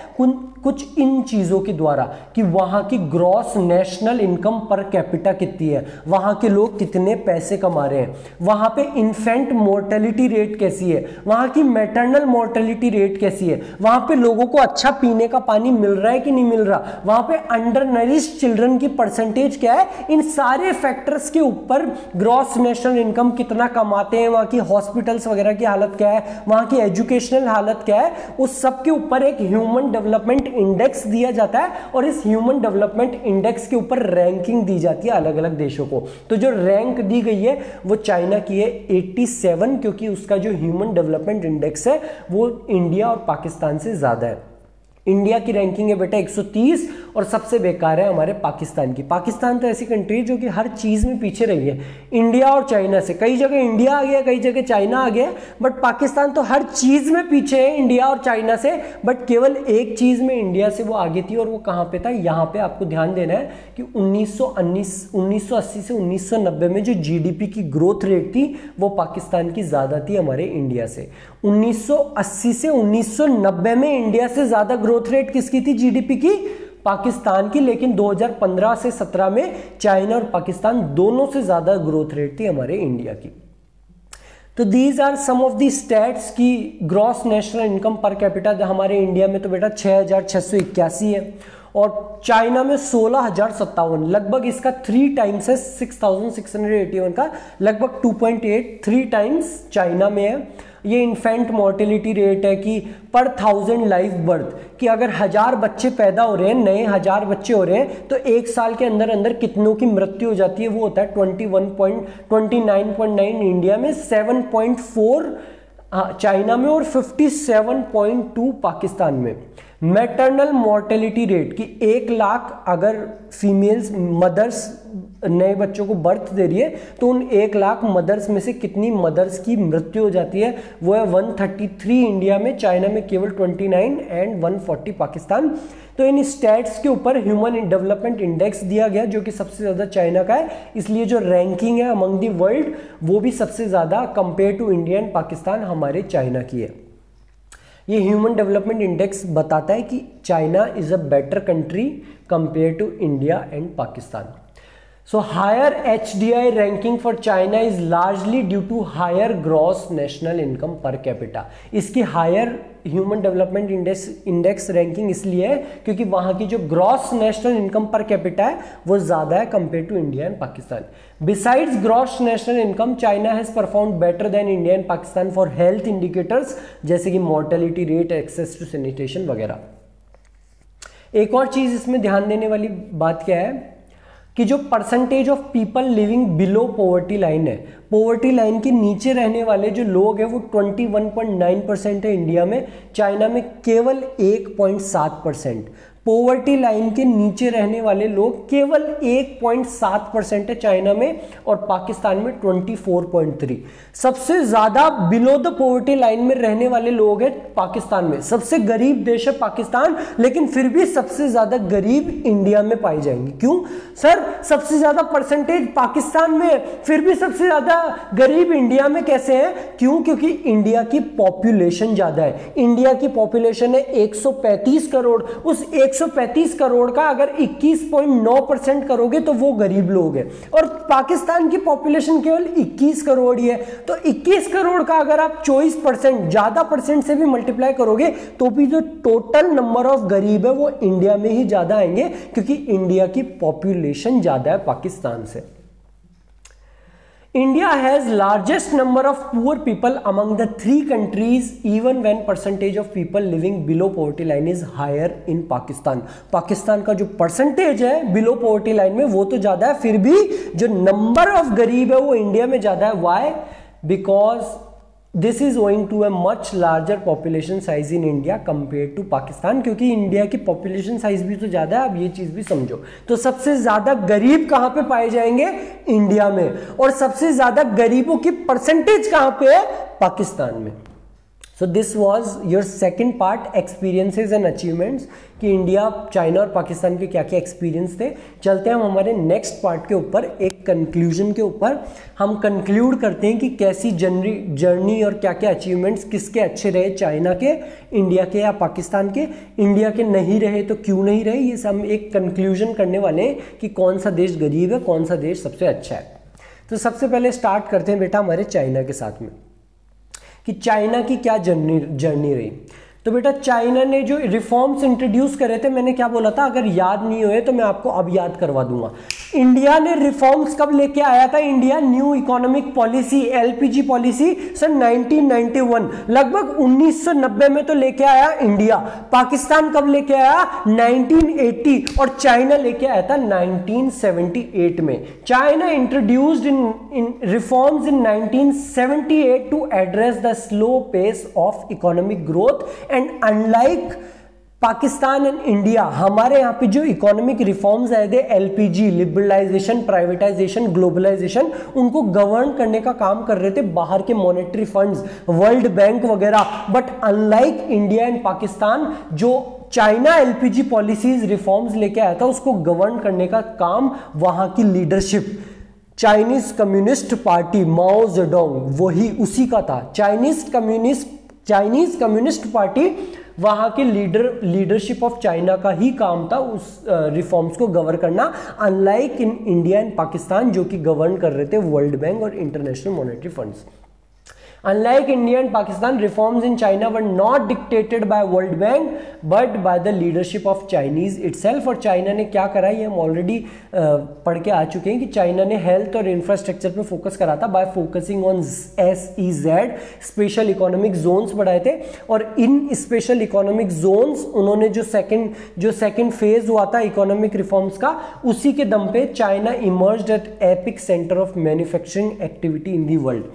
कुछ इन चीजों के द्वारा कि वहां की gross national income per capita कितनी है, वहां के लोग कितने पैसे कमा रहे हैं, वहां पे इन्फेंट मोर्टेलिटी रेट कैसी है, वहां की मैटरनल मोर्टेलिटी रेट कैसी है, वहां पे लोगों को अच्छा पीने का पानी मिल रहा है कि नहीं मिल रहा, वहां पे अंडर नरिश्ड चिल्ड्रन की परसेंटेज क्या है। इन सारे फैक्टर्स के ऊपर ग्रॉस नेशनल इनकम कितना कमाते हैं, वहां की हॉस्पिटल्स वगैरह की हालत क्या है, वहां की एजुकेशनल हालत क्या है, उस सब के ऊपर एक ह्यूमन डेवलपमेंट इंडेक्स दिया जाता है। और इस ह्यूमन डेवलपमेंट इंडेक्स के ऊपर रैंकिंग दी जाती है अलग अलग देशों को। तो जो रैंक दी गई है वो चाइना की है 87, क्योंकि उसका जो ह्यूमन डेवलपमेंट इंडेक्स है वो इंडिया और पाकिस्तान से ज्यादा है। इंडिया की रैंकिंग है बेटा 130 और सबसे बेकार है हमारे पाकिस्तान की। पाकिस्तान तो ऐसी कंट्री है जो कि हर चीज में पीछे रही है इंडिया और चाइना से। कई जगह इंडिया आ गया, कई जगह चाइना आ गया, बट पाकिस्तान तो हर चीज में पीछे है इंडिया और चाइना से। बट केवल एक चीज में इंडिया से वो आगे थी, और वो कहां पे था, यहां पे आपको ध्यान देना है कि 1980 से 1990 में जो जीडीपी की ग्रोथ रेट थी वो पाकिस्तान की ज्यादा थी हमारे इंडिया से। 1980 से 1990 में इंडिया से ज्यादा ग्रोथ रेट किसकी थी जीडीपी की, पाकिस्तान की। लेकिन 2015 से 17 में चाइना और पाकिस्तान दोनों से ज्यादा ग्रोथ रेट थी हमारे इंडिया की। तो these are some of the stats की gross national income per capita हमारे इंडिया में तो बेटा 6681 है, और चाइना में 16,057, लगभग इसका 3 टाइम्स है। 6,681 का लगभग 2.83 टाइम्स चाइना में है। ये इन्फेंट मोर्टेलिटी रेट है कि पर 1000 लाइफ बर्थ, कि अगर 1000 बच्चे पैदा हो रहे हैं, नए 1000 बच्चे हो रहे हैं, तो एक साल के अंदर अंदर कितनों की मृत्यु हो जाती है, वो होता है 29.9 इंडिया में, 7.4 चाइना में, और 57.2 पाकिस्तान में। मैटरनल मोर्टेलिटी रेट कि 1 लाख अगर फीमेल्स मदर्स नए बच्चों को बर्थ दे रही है तो उन 1 लाख मदर्स में से कितनी मदर्स की मृत्यु हो जाती है, वो है 133 इंडिया में, चाइना में केवल 29 एंड 140 पाकिस्तान। तो इन स्टैट्स के ऊपर ह्यूमन डेवलपमेंट इंडेक्स दिया गया जो कि सबसे ज्यादा चाइना का है, इसलिए जो रैंकिंग है अमंग दी वर्ल्ड वो भी सबसे ज्यादा compare to India and Pakistan हमारे चाइना की है। ये ह्यूमन डेवलपमेंट इंडेक्स बताता है कि China is a better country compare to India and Pakistan. So higher HDI ranking for China is largely due to higher gross national income per capita. इसकी higher human development index ranking इसलिए है क्योंकि वहाँ की जो gross national income per capita है वो ज़्यादा है compared to India and Pakistan. Besides gross national income, China has performed better than India and Pakistan for health indicators जैसे कि mortality rate, access to sanitation वगैरह। एक और चीज़ इसमें ध्यान देने वाली बात क्या है कि जो percentage of people living below poverty line है, पॉवर्टी लाइन के नीचे रहने वाले जो लोग हैं वो 21.9% है इंडिया में, चाइना में केवल 1.7%। पॉवर्टी लाइन के नीचे रहने वाले लोग केवल 1.7% है चाइना में, और पाकिस्तान में 24.3। सबसे ज्यादा बिलो द पॉवर्टी लाइन में रहने वाले लोग हैं पाकिस्तान में। सबसे गरीब देश है पाकिस्तान, लेकिन फिर भी सबसे ज्यादा गरीब इंडिया में पाए जाएंगे। क्यों सर, सबसे ज्यादा परसेंटेज पाकिस्तान में फिर भी सबसे ज्यादा गरीब इंडिया में कैसे है? क्यों? क्योंकि इंडिया की पॉपुलेशन ज्यादा है। इंडिया की पॉपुलेशन है 135 करोड़। उस 135 करोड़ का अगर 21.9% करोगे तो वो गरीब लोग हैं, और पाकिस्तान की पॉपुलेशन केवल 21 करोड़ ही है। तो 21 करोड़ का अगर आप 24% ज्यादा परसेंट से भी मल्टीप्लाई करोगे तो भी जो टोटल नंबर ऑफ गरीब है वो इंडिया में ही ज्यादा आएंगे, क्योंकि इंडिया की पॉपुलेशन ज्यादा है पाकिस्तान से। India has largest number of poor people among the 3 countries even when percentage of people living below poverty line is higher in Pakistan. Pakistan का जो परसेंटेज है below poverty line में वो तो ज़्यादा है, फिर भी जो number of गरीब है वो इंडिया में ज़्यादा है। Why? Because this is owing to a much larger population size in India compared to Pakistan, क्योंकि इंडिया की population size भी तो ज़्यादा है। आप ये चीज़ भी समझो। तो सबसे ज़्यादा गरीब कहाँ पे पाए जाएंगे? इंडिया में। और सबसे ज़्यादा गरीबों की परसेंटेज कहाँ पे है? पाकिस्तान में। So this was your second part, experiences and achievements, कि इंडिया, चाइना और पाकिस्तान के क्या क्या एक्सपीरियंस थे। चलते हैं हम हमारे नेक्स्ट पार्ट के ऊपर, एक कंक्लूजन के ऊपर। हम कंक्लूड करते हैं कि कैसी जर्नी और क्या क्या अचीवमेंट्स किसके अच्छे रहे, चाइना के, इंडिया के या पाकिस्तान के। इंडिया के नहीं रहे तो क्यों नहीं रहे, ये सब हम एक कंक्लूजन करने वाले हैं कि कौन सा देश गरीब है, कौन सा देश सबसे अच्छा है। तो सबसे पहले स्टार्ट करते हैं बेटा हमारे चाइना के साथ में, कि चाइना की क्या जर्नी रही। तो बेटा चाइना ने जो रिफॉर्म्स इंट्रोड्यूस करे थे, मैंने क्या बोला था, अगर याद नहीं हुए तो मैं आपको अब याद करवा दूंगा। इंडिया ने रिफॉर्म्स कब लेके आया था? India new economic policy, LPG policy सन 1991, लगभग 1990 में तो लेके आया इंडिया। पाकिस्तान कब लेके आया? 1980, और चाइना लेके आया था 1978 में। China introduced in reforms in 1978 to address the slow pace of economic growth, and unlike Pakistan and India, हमारे यहाँ पे जो इकोनॉमिक रिफॉर्म्स आए थे, एलपीजी, लिबरलाइजेशन, प्राइवेटाइजेशन, ग्लोबलाइजेशन, उनको गवर्न करने का काम कर रहे थे बाहर के मॉनेटरी फंड्स, वर्ल्ड बैंक वगैरह। But unlike India and Pakistan, जो चाइना एलपीजी पॉलिसीज रिफॉर्म्स लेके आया था, उसको गवर्न करने का काम वहां की लीडरशिप, चाइनीज कम्युनिस्ट पार्टी, माओ जेडोंग, वही उसी का था। चाइनीज कम्युनिस्ट पार्टी, वहां के लीडरशिप ऑफ चाइना का ही काम था उस रिफॉर्म्स को गवर्न करना, unlike in India and Pakistan, जो कि गवर्न कर रहे थे वर्ल्ड बैंक और international monetary funds. Unlike India and Pakistan, reforms in China were not dictated by World Bank but by the leadership of Chinese itself। और चाइना ने क्या करा, ये हम ऑलरेडी पढ़ के आ चुके हैं कि चाइना ने हेल्थ और इंफ्रास्ट्रक्चर पे फोकस करा था bye focusing on SEZ, special economic Jones बढ़ाए थे। और इन स्पेशल इकोनॉमिक जोन्स उन्होंने जो सेकंड फेज हुआ था इकोनॉमिक रिफॉर्म्स का, उसी के दम पे China emerged at epicentre of manufacturing activity in the world.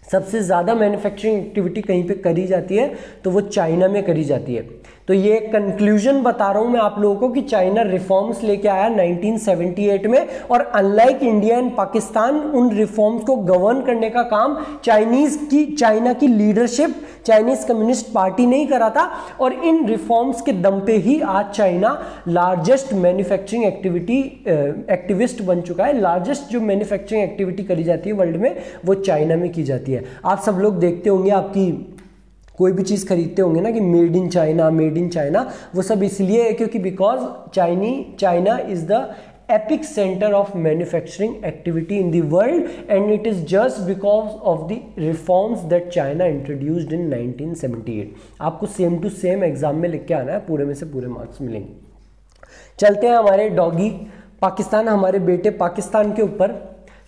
सबसे ज़्यादा मैन्युफैक्चरिंग एक्टिविटी कहीं पे करी जाती है तो वो चाइना में करी जाती है। तो ये कंक्लूजन बता रहा हूं मैं आप लोगों को कि चाइना रिफॉर्म्स लेके आया 1978 में, और अनलाइक इंडिया एंड पाकिस्तान, उन रिफॉर्म्स को गवर्न करने का काम चाइना की लीडरशिप, चाइनीज कम्युनिस्ट पार्टी नहीं करा था। और इन रिफॉर्म्स के दम पे ही आज चाइना लार्जेस्ट मैन्युफैक्चरिंग एक्टिविस्ट बन चुका है। लार्जेस्ट जो मैन्युफैक्चरिंग एक्टिविटी करी जाती है वर्ल्ड में, वो चाइना में की जाती है। आप सब लोग देखते होंगे, आपकी कोई भी चीज़ खरीदते होंगे ना कि मेड इन चाइना, वो सब इसलिए है क्योंकि because China is the epic center of manufacturing activity in the world, and it is just because of the reforms that China introduced in 1978। आपको सेम टू सेम एग्जाम में लिख के आना है, पूरे में से पूरे मार्क्स मिलेंगे। चलते हैं हमारे डॉगी पाकिस्तान, हमारे बेटे पाकिस्तान के ऊपर,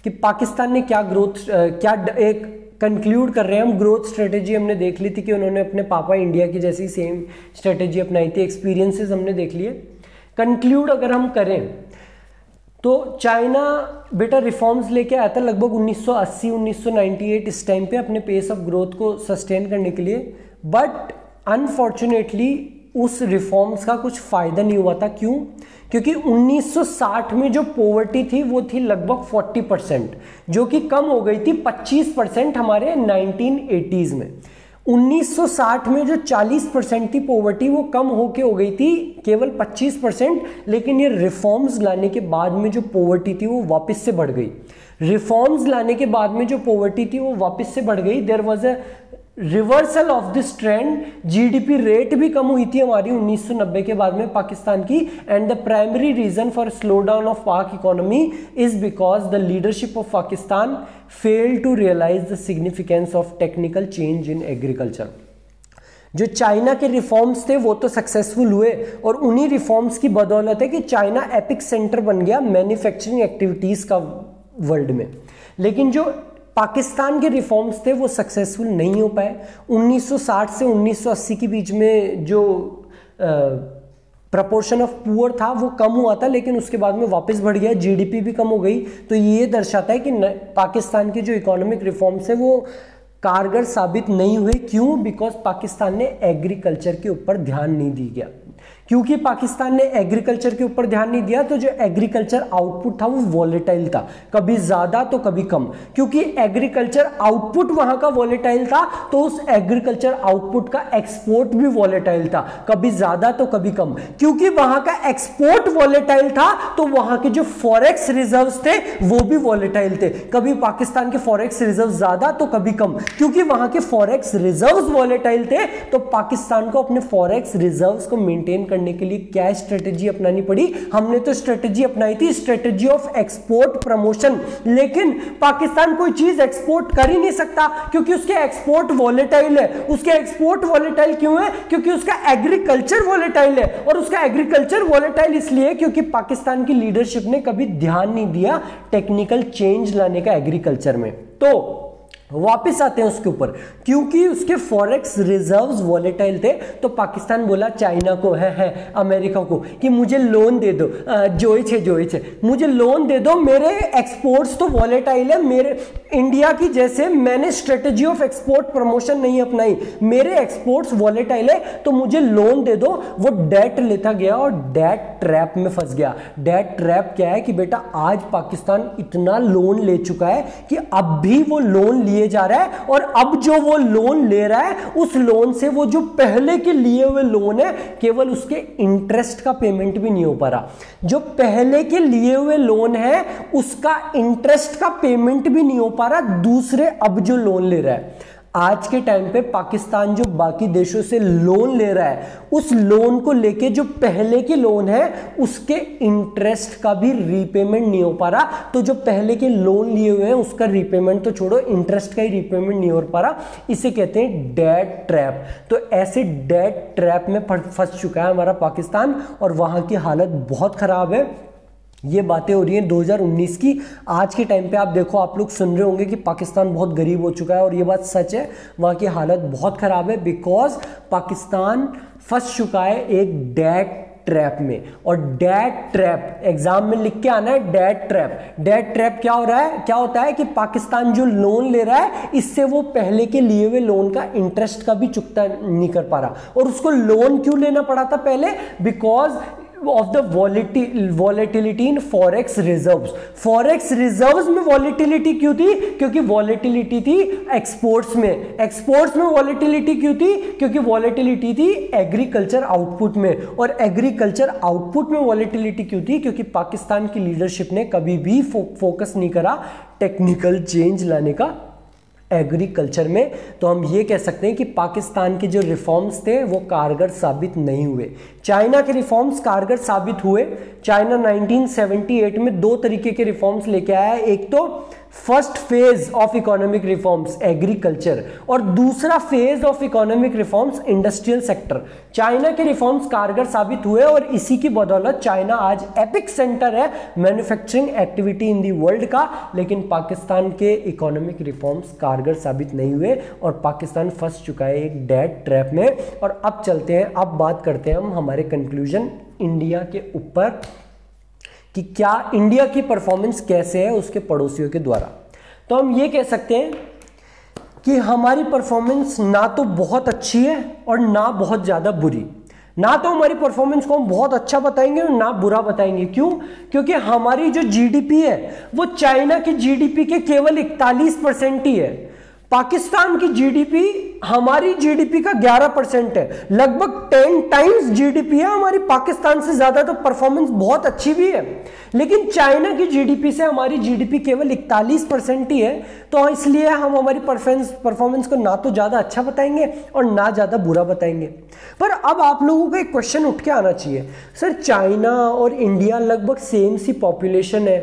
कि पाकिस्तान ने क्या एक कंक्लूड कर रहे हैं हम। ग्रोथ स्ट्रेटेजी हमने देख ली थी कि उन्होंने अपने पापा इंडिया की जैसी सेम स्ट्रेटेजी अपनाई थी, एक्सपीरियंसेस हमने देख लिए। कंक्लूड अगर हम करें तो चाइना बेटा रिफॉर्म्स लेके आया था लगभग 1980-1998 इस टाइम पे अपने पेस ऑफ ग्रोथ को सस्टेन करने के लिए। बट अनफॉर्चुनेटली उस रिफॉर्म्स का कुछ फायदा नहीं हुआ था। क्यों? क्योंकि 1960 में जो पॉवर्टी थी वो थी लगभग 40%, जो कि कम हो गई थी 25% हमारे 1980s में। 1960 में जो 40% थी पॉवर्टी, वो कम होके हो गई थी केवल 25%, लेकिन ये रिफॉर्म्स लाने के बाद में जो पॉवर्टी थी वो वापस से बढ़ गई। रिफॉर्म्स लाने के बाद में जो पॉवर्टी थी वो वापस से बढ़ गई। There was a reversal of this trend. GDP rate भी कम हुई थी हमारी 1990 के बाद में पाकिस्तान की, and the primary reason for slow down of Pak economy is because the leadership of Pakistan failed to realise the significance of technical change in agriculture. जो चाइना के रिफॉर्म्स थे वो तो सक्सेसफुल हुए, और उन्हीं रिफॉर्म्स की बदौलत है कि चाइना एपिक सेंटर बन गया मैन्युफैक्चरिंग एक्टिविटीज का वर्ल्ड में। लेकिन जो पाकिस्तान के रिफॉर्म्स थे वो सक्सेसफुल नहीं हो पाए। 1960 से 1980 के बीच में जो प्रपोर्शन ऑफ पुअर था वो कम हुआ था, लेकिन उसके बाद में वापस बढ़ गया, जीडीपी भी कम हो गई। तो ये दर्शाता है कि पाकिस्तान के जो इकोनॉमिक रिफॉर्म्स है वो कारगर साबित नहीं हुए। क्यों? बिकॉज पाकिस्तान ने एग्रीकल्चर के ऊपर ध्यान नहीं दी गया। क्योंकि पाकिस्तान ने एग्रीकल्चर के ऊपर ध्यान नहीं दिया, तो जो एग्रीकल्चर आउटपुट था वो वॉलेटाइल था, कभी ज्यादा तो कभी कम। क्योंकि एग्रीकल्चर आउटपुट वहां का वॉलेटाइल था, तो उस एग्रीकल्चर आउटपुट का एक्सपोर्ट भी वॉलेटाइल था, कभी ज्यादा तो कभी कम। क्योंकि वहां का एक्सपोर्ट वॉलेटाइल था, तो वहां के जो फॉरेक्स रिजर्व्स थे वो भी वॉलेटाइल थे, कभी पाकिस्तान के फॉरेक्स रिजर्व ज्यादा तो कभी कम। क्योंकि वहां के फॉरेक्स रिजर्व्स वॉलेटाइल थे, तो पाकिस्तान को अपने फॉरेक्स रिजर्व्स को मेंटेन करने के लिए क्या स्ट्रेटेजी अपनानी पड़ी? हमने तो स्ट्रेटेजी अपनाई थी, स्ट्रेटेजी ऑफ एक्सपोर्ट प्रमोशन। लेकिन पाकिस्तान कोई चीज एक्सपोर्ट कर ही नहीं सकता, क्योंकि उसके एक्सपोर्ट वॉलेटाइल है। उसके एक्सपोर्ट वॉलेटाइल क्यों है? क्योंकि उसका एग्रीकल्चर वॉलेटाइल है। और उसका एग्रीकल्चर वॉलेटाइल इसलिए क्योंकि पाकिस्तान की लीडरशिप ने कभी ध्यान नहीं दिया टेक्निकल चेंज लाने का एग्रीकल्चर में। तो वापस आते हैं उसके ऊपर, क्योंकि उसके फॉरेक्स रिजर्व्स वॉलेटाइल थे, तो पाकिस्तान बोला चाइना को है अमेरिका को कि मुझे लोन दे दो, जोइच है मुझे लोन दे दो, मेरे एक्सपोर्ट्स तो वॉलेटाइल है, मेरे इंडिया की जैसे मैंने स्ट्रेटेजी ऑफ एक्सपोर्ट प्रमोशन नहीं अपनाई, मेरे एक्सपोर्ट्स वॉलेटाइल है, तो मुझे लोन दे दो। वो डेट लेता गया और डेट ट्रैप में फंस गया। डेट ट्रैप क्या है कि बेटा आज पाकिस्तान इतना लोन ले चुका है कि अब भी वो लोन लिए जा रहा है, और अब जो वो लोन ले रहा है उस लोन से वो जो पहले के लिए हुए लोन है केवल उसके इंटरेस्ट का पेमेंट भी नहीं हो पा रहा। जो पहले के लिए हुए लोन है उसका इंटरेस्ट का पेमेंट भी नहीं हो पा रहा, दूसरे अब जो लोन ले रहा है। आज के टाइम पे पाकिस्तान जो बाकी देशों से लोन ले रहा है, उस लोन को लेके जो पहले के लोन है उसके इंटरेस्ट का भी रीपेमेंट नहीं हो पा रहा। तो जो पहले के लोन लिए हुए हैं उसका रीपेमेंट तो छोड़ो, इंटरेस्ट का ही रीपेमेंट नहीं हो पा रहा। इसे कहते हैं डेट ट्रैप। तो ऐसे डेट ट्रैप में फंस चुका है हमारा पाकिस्तान, और वहां की हालत बहुत खराब है। ये बातें हो रही हैं 2019 की। आज के टाइम पे आप देखो, आप लोग सुन रहे होंगे कि पाकिस्तान बहुत गरीब हो चुका है, और ये बात सच है। वहाँ की हालत बहुत ख़राब है, बिकॉज पाकिस्तान फंस चुका है एक डेट ट्रैप में। और डेट ट्रैप एग्जाम में लिख के आना है, डेट ट्रैप। डेट ट्रैप क्या हो रहा है, क्या होता है कि पाकिस्तान जो लोन ले रहा है इससे वो पहले के लिए हुए लोन का इंटरेस्ट का भी चुकता नहीं कर पा रहा। और उसको लोन क्यों लेना पड़ा था पहले? Because of the volatility in forex reserves. Forex reserves में वॉलेटिलिटी क्यों थी? क्योंकि वॉलेटिलिटी थी एक्सपोर्ट्स में। एक्सपोर्ट्स में वॉलेटिलिटी क्यों थी? क्योंकि वॉलेटिलिटी थी एग्रीकल्चर आउटपुट में। और एग्रीकल्चर आउटपुट में वॉलेटिलिटी क्यों थी? क्योंकि पाकिस्तान की लीडरशिप ने कभी भी फोकस नहीं करा टेक्निकल चेंज लाने का एग्रीकल्चर में। तो हम ये कह सकते हैं कि पाकिस्तान के जो रिफॉर्म्स थे वो कारगर साबित नहीं हुए। चाइना के रिफॉर्म्स कारगर साबित हुए। चाइना 1978 में दो तरीके के रिफॉर्म्स लेके आया है। एक तो first phase of economic reforms agriculture, और दूसरा phase of economic reforms industrial sector. China के रिफॉर्म्स कारगर साबित हुए, और इसी की बदौलत चाइना आज एपिक सेंटर है manufacturing activity in the world का। लेकिन पाकिस्तान के इकोनॉमिक रिफॉर्म्स कारगर साबित नहीं हुए, और पाकिस्तान फंस चुका है एक डेट ट्रैप में। और अब चलते हैं, अब बात करते हैं हम हमारे कंक्लूजन इंडिया के ऊपर कि क्या इंडिया की परफॉर्मेंस कैसे है उसके पड़ोसियों के द्वारा। तो हम ये कह सकते हैं कि हमारी परफॉर्मेंस ना तो बहुत अच्छी है और ना बहुत ज़्यादा बुरी। ना तो हमारी परफॉर्मेंस को हम बहुत अच्छा बताएंगे और ना बुरा बताएंगे। क्यों? क्योंकि हमारी जो जीडीपी है वो चाइना की जीडीपी के केवल 41% ही है। पाकिस्तान की जीडीपी हमारी जीडीपी का 11% है, लगभग 10 टाइम्स जीडीपी है हमारी पाकिस्तान से ज्यादा। तो परफॉर्मेंस बहुत अच्छी भी है। लेकिन चाइना की जीडीपी से हमारी जीडीपी केवल 41% ही है। तो इसलिए हम हमारी परफॉर्मेंस को ना तो ज्यादा अच्छा बताएंगे और ना ज्यादा बुरा बताएंगे। पर अब आप लोगों को एक क्वेश्चन उठ के आना चाहिए, सर चाइना और इंडिया लगभग सेम सी पॉपुलेशन है,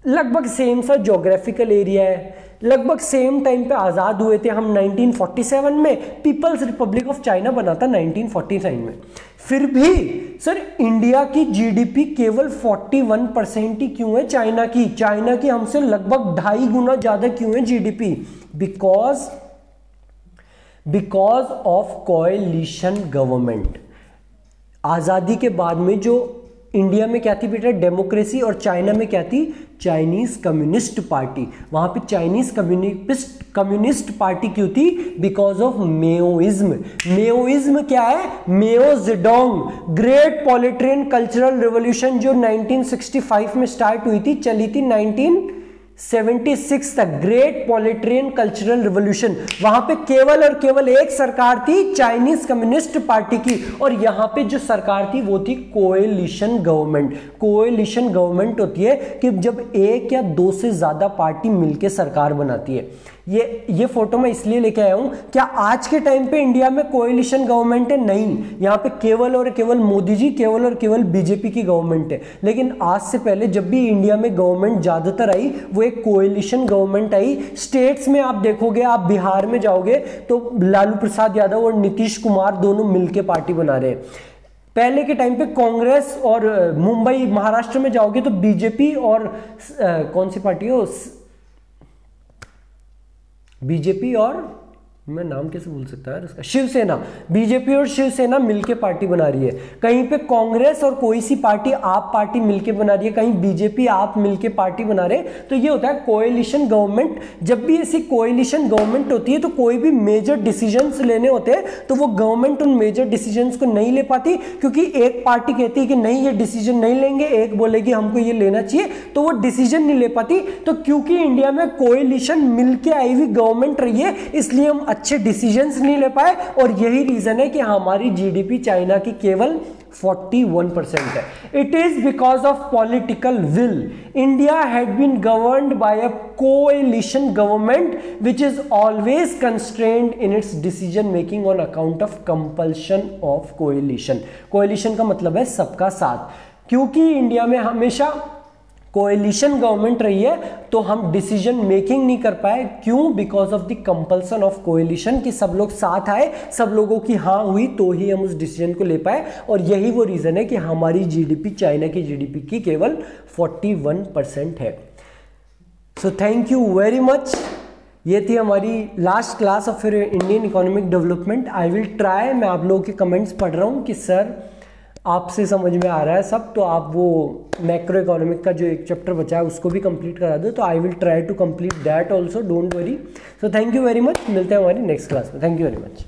लगभग सेम सा ज्योग्राफिकल एरिया है, लगभग सेम टाइम पे आज़ाद हुए थे हम 1947 में, पीपल्स रिपब्लिक ऑफ चाइना बना था 1949 में। फिर भी सर इंडिया की जीडीपी केवल 41% ही क्यों है चाइना की? चाइना की हमसे लगभग 2.5 गुना ज़्यादा क्यों है GDP? Because of coalition government. आज़ादी के बाद में जो इंडिया में क्या थी बेटा, डेमोक्रेसी, और चाइना में क्या थी, चाइनीज कम्युनिस्ट पार्टी। वहां पे चाइनीज कम्युनिस्ट पार्टी क्यों थी, बिकॉज ऑफ मेओइज्म। मेओइज्म क्या है, Mao Zedong great proletarian cultural revolution जो 1965 में स्टार्ट हुई थी, चली थी 1976 तक, ग्रेट पॉलिटियन कल्चरल रिवॉल्यूशन। वहां पे केवल और केवल एक सरकार थी, चाइनीज कम्युनिस्ट पार्टी की, और यहां पे जो सरकार थी वो थी कोएलिशन गवर्नमेंट। कोएलिशन गवर्नमेंट होती है कि जब एक या दो से ज्यादा पार्टी मिलकर सरकार बनाती है। ये फोटो मैं इसलिए लेके आया हूं, क्या आज के टाइम पे इंडिया में कोएलिशन गवर्नमेंट है, नहीं, यहां पे केवल और केवल मोदी जी, केवल और केवल बीजेपी की गवर्नमेंट है। लेकिन आज से पहले जब भी इंडिया में गवर्नमेंट ज्यादातर आई, वो एक कोएलिशन गवर्नमेंट आई। स्टेट्स में आप देखोगे, आप बिहार में जाओगे तो लालू प्रसाद यादव और नीतीश कुमार दोनों मिलकर पार्टी बना रहे हैं। पहले के टाइम पे कांग्रेस, और मुंबई महाराष्ट्र में जाओगे तो बीजेपी और कौन सी पार्टी हो, बीजेपी और मैं नाम कैसे भूल सकता है उसका, शिवसेना। बीजेपी और शिवसेना मिलके पार्टी बना रही है। कहीं पे कांग्रेस और कोई सी पार्टी, आप पार्टी मिलके बना रही है, कहीं बीजेपी आप मिलके पार्टी बना रहे हैं। तो ये होता है कोएलिशन गवर्नमेंट। जब भी ऐसी कोएलिशन गवर्नमेंट होती है तो कोई भी मेजर डिसीजंस लेने होते हैं तो वो गवर्नमेंट उन मेजर डिसीजंस को नहीं ले पाती, क्योंकि एक पार्टी कहती है कि नहीं ये डिसीजन नहीं लेंगे, एक बोलेगी हमको ये लेना चाहिए, तो वो डिसीजन नहीं ले पाती। तो क्योंकि इंडिया में कोएलिशन मिलके आई हुई गवर्नमेंट रही है, इसलिए हम अच्छे डिसीजंस नहीं ले पाए, और यही रीजन है कि हमारी जीडीपी चाइना की केवल 41% है। It is because of political will. India had been governed by a coalition government which is always constrained in its decision making on account of compulsion of coalition. Coalition का मतलब है सबका साथ। क्योंकि इंडिया में हमेशा कोएलिशन गवर्नमेंट रही है तो हम डिसीजन मेकिंग नहीं कर पाए। क्यों? Because of the compulsion of coalition, कि सब लोग साथ आए, सब लोगों की हाँ हुई तो ही हम उस डिसीजन को ले पाए। और यही वो रीजन है कि हमारी जीडीपी चाइना की जीडीपी की केवल 41% है। सो थैंक यू वेरी मच। ये थी हमारी last class of Indian economic development. I will try, मैं आप लोगों के कमेंट्स पढ़ रहा हूँ कि सर आपसे समझ में आ रहा है सब, तो आप वो मैक्रो इकोनॉमिक का जो एक चैप्टर बचा है उसको भी कंप्लीट करा दो। तो I will try to complete that also, don't worry. So thank you very much. मिलते हैं हमारी नेक्स्ट क्लास में। Thank you very much.